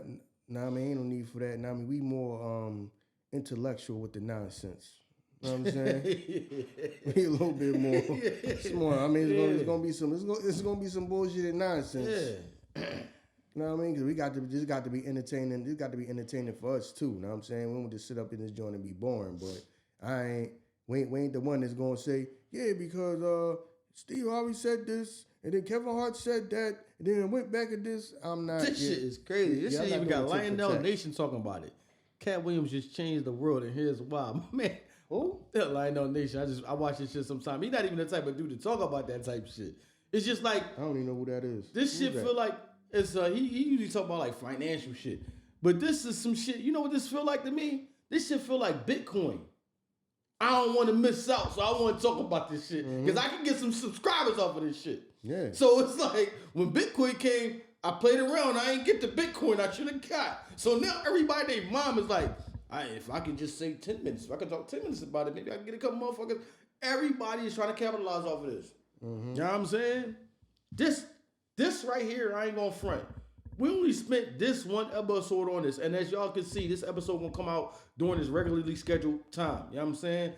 I mean, ain't no need for that. I mean, we more intellectual with the nonsense. You know what I'm saying? We a little bit more smart. I mean, it's gonna be some bullshit and nonsense. Yeah. You know what I mean? Because this got to be entertaining. This got to be entertaining for us too. You know what I'm saying? We don't just sit up in this joint and be boring. But we ain't the one that's gonna say, yeah, because Steve Harvey said this, and then Kevin Hart said that, and then it went back at this. I'm not. This shit is crazy. This shit even got Lionel Nation talking about it. Katt Williams just changed the world, and here's why. Man, who? Lionel Nation. I watch this shit sometimes. He's not even the type of dude to talk about that type of shit. It's just like I don't even know who that is. This shit feel like it's he usually talk about like financial shit, but this is some shit. You know what this feel like to me? This shit feel like Bitcoin. I don't want to miss out, so I want to talk about this shit because I can get some subscribers off of this shit. Yeah. So it's like when Bitcoin came, I played around. I ain't get the Bitcoin I should have got. So now everybody, their mom is like, if I can just say 10 minutes, if I can talk 10 minutes about it, maybe I can get a couple motherfuckers. Everybody is trying to capitalize off of this. You know what I'm saying? This right here, I ain't gonna front. We only spent this one episode on this, and as y'all can see, this episode gonna come out during this regularly scheduled time. You know what I'm saying?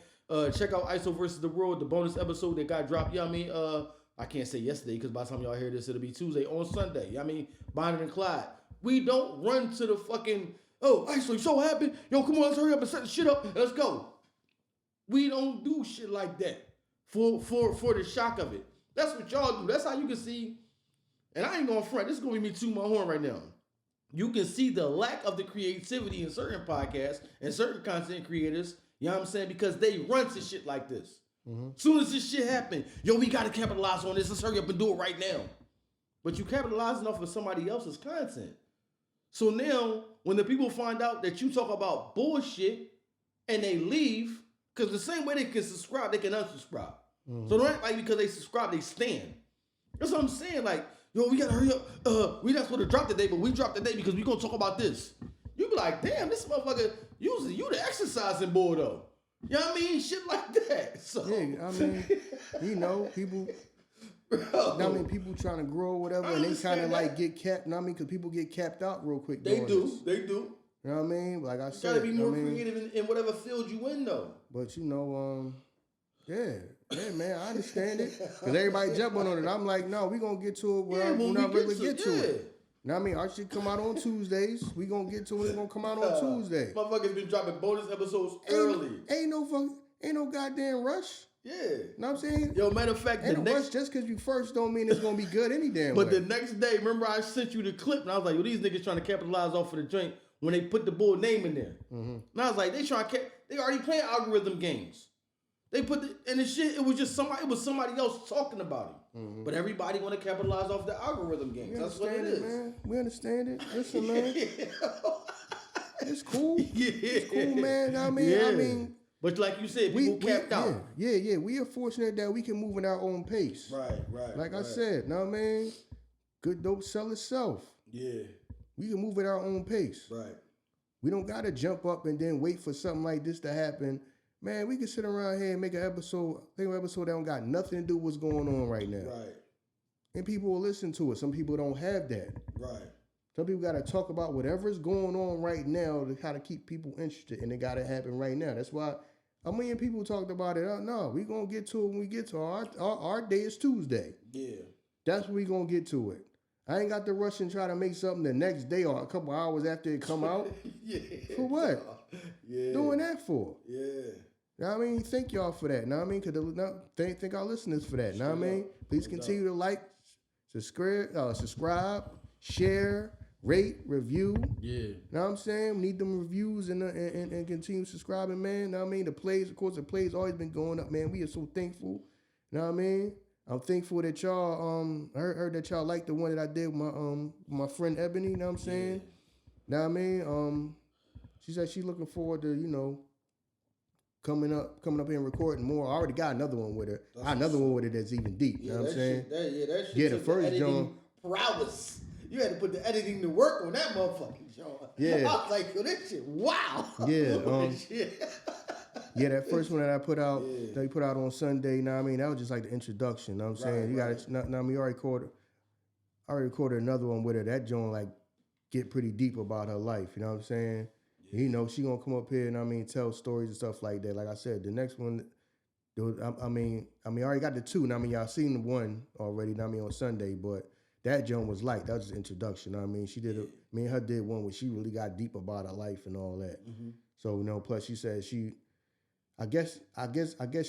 Check out Iso versus the World, the bonus episode that got dropped. You know what I mean? I can't say yesterday because by the time y'all hear this, it'll be Tuesday on Sunday. You know what I mean? Bonnet and Clyde. We don't run to the fucking, Iso, you so happy? Yo, come on, let's hurry up and set the shit up and let's go. We don't do shit like that for the shock of it. That's what y'all do. That's how you can see. And I ain't gonna front. This is gonna be me tooting my horn right now. You can see the lack of the creativity in certain podcasts and certain content creators. You know what I'm saying? Because they run to shit like this. Soon as this shit happen, we gotta capitalize on this. Let's hurry up and do it right now. But you capitalizing off of somebody else's content. So now, when the people find out that you talk about bullshit and they leave, because the same way they can subscribe, they can unsubscribe. So don't act like because they subscribe, they stand. That's what I'm saying. Like, we gotta hurry up. We not supposed to drop today, but we dropped today because we gonna talk about this. You be like, damn, this motherfucker, you the exercising board though. You know what I mean? Shit like that. So yeah, I mean, people. I mean, people trying to grow or whatever, and they kind of like get capped. Because people get capped out real quick. They do. You know what I mean? Like I said, you gotta be more creative in whatever field you in though. But yeah, man, I understand it. Because everybody jumping on it. I'm like, no, we going to get to it where we're not really get to it. You know what I mean? Our shit come out on Tuesdays. We going to get to it. It's going to come out on Tuesday. Motherfuckers been dropping bonus episodes early. Ain't no goddamn rush. Yeah. You know what I'm saying? Yo, matter of fact, ain't rush just because you first don't mean it's going to be good any damn way. But the next day, remember I sent you the clip and I was like, these niggas trying to capitalize off of the joint when they put the bull name in there. And I was like, they already playing algorithm games. They put the shit. It was just somebody else talking about it. But everybody want to capitalize off the algorithm games. That's what it is. Man. We understand it. Listen, man. It's cool. Yeah. It's cool, man. I mean, but like you said, people capped out. Yeah. We are fortunate that we can move at our own pace. Right. Like I said, know what I mean? Good dope sell itself. Yeah. We can move at our own pace. Right. We don't gotta jump up and then wait for something like this to happen. Man, we can sit around here and make an episode that don't got nothing to do with what's going on right now. Right. And people will listen to it. Some people don't have that. Right. Some people got to talk about whatever's going on right now to how to keep people interested, and it got to happen right now. That's why a million people talked about it. No, we going to get to it when we get to it. Our day is Tuesday. Yeah. That's when we going to get to it. I ain't got to rush and try to make something the next day or a couple hours after it come out. Yeah. For what? Yeah. Doing that for? Yeah. Know what I mean? Thank y'all for that. Know what I mean? Thank our listeners for that. Know what I mean? Please continue to like, subscribe, share, rate, review. Yeah. Know what I'm saying? We need them reviews and continue subscribing, man. Know what I mean? The plays always been going up, man. We are so thankful. Know what I mean? I'm thankful that y'all heard that y'all liked the one that I did with my friend Ebony. Know what I'm saying? Know what I mean? She said she's looking forward to, coming up here and recording more. I already got another one with her. Another one with her that's even deep. You know what I'm saying? That shit the first John. Prowess. You had to put the editing to work on that motherfucking show. Yeah. I was like, yo, this shit, wow. Yeah. Yeah, that first one that I put out, that we put out on Sunday, you know what I mean? That was just like the introduction, you know what I'm saying? You got to, now I mean, I already recorded another one with her. That joint like get pretty deep about her life, you know what I'm saying? Yeah. You know, she gonna come up here and I mean tell stories and stuff like that. Like I said, the next one, I mean, I already got the two, and I mean y'all seen the one already, I mean on Sunday, but that joint was like that was just introduction. I mean, she did me and her did one where she really got deep about her life and all that. Mm-hmm. So you know, plus she said I guess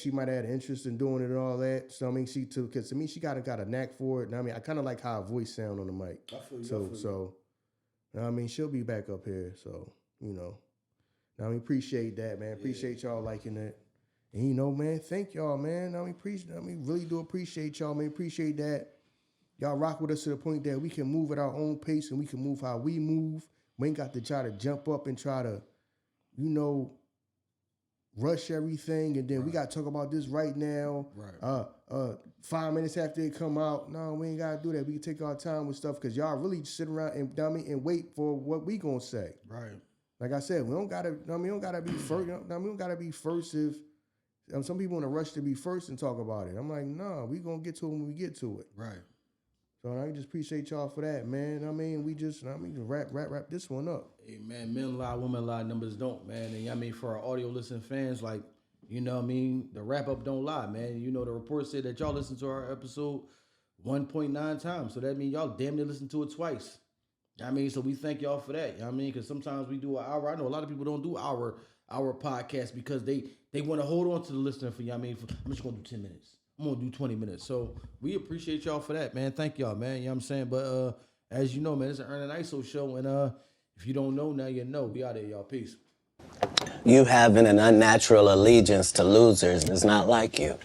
she might have had an interest in doing it and all that. So I mean, because to me she got a knack for it. And I mean, I kind of like how her voice sound on the mic. I feel you. So I mean, she'll be back up here. So you know, I mean, appreciate that, man. Appreciate y'all liking it. And you know, man, thank y'all, man. I mean, really do appreciate y'all, man. Appreciate that y'all rock with us to the point that we can move at our own pace and we can move how we move. We ain't got to try to jump up and try to, you know, rush everything, and then we got to talk about this right now. Right. 5 minutes after it come out. No, we ain't got to do that. We can take our time with stuff because y'all really sit around and wait for what we gonna say. Right. Like I said, we don't gotta. We don't gotta be first. We don't gotta be first if some people in a rush to be first and talk about it. I'm like, nah, we gonna get to it when we get to it. Right. So I just appreciate y'all for that, man. I mean, wrap this one up. Hey, man, men lie, women lie, numbers don't, man. And I mean, for our audio listening fans, like, you know what I mean? The wrap up don't lie, man. You know, the report said that y'all listened to our episode 1.9 times. So that means y'all damn near listened to it twice. I mean, so we thank y'all for that. You know what I mean? Because sometimes we do an hour. I know a lot of people don't do our podcast because they want to hold on to the listener for you. Know what I mean, I'm just going to do 10 minutes. I'm going to do 20 minutes. So we appreciate y'all for that, man. Thank y'all, man. You know what I'm saying? But as you know, man, it's an Ern and Iso show. And if you don't know, now you know. We out there, y'all. Peace. You having an unnatural allegiance to losers is not like you.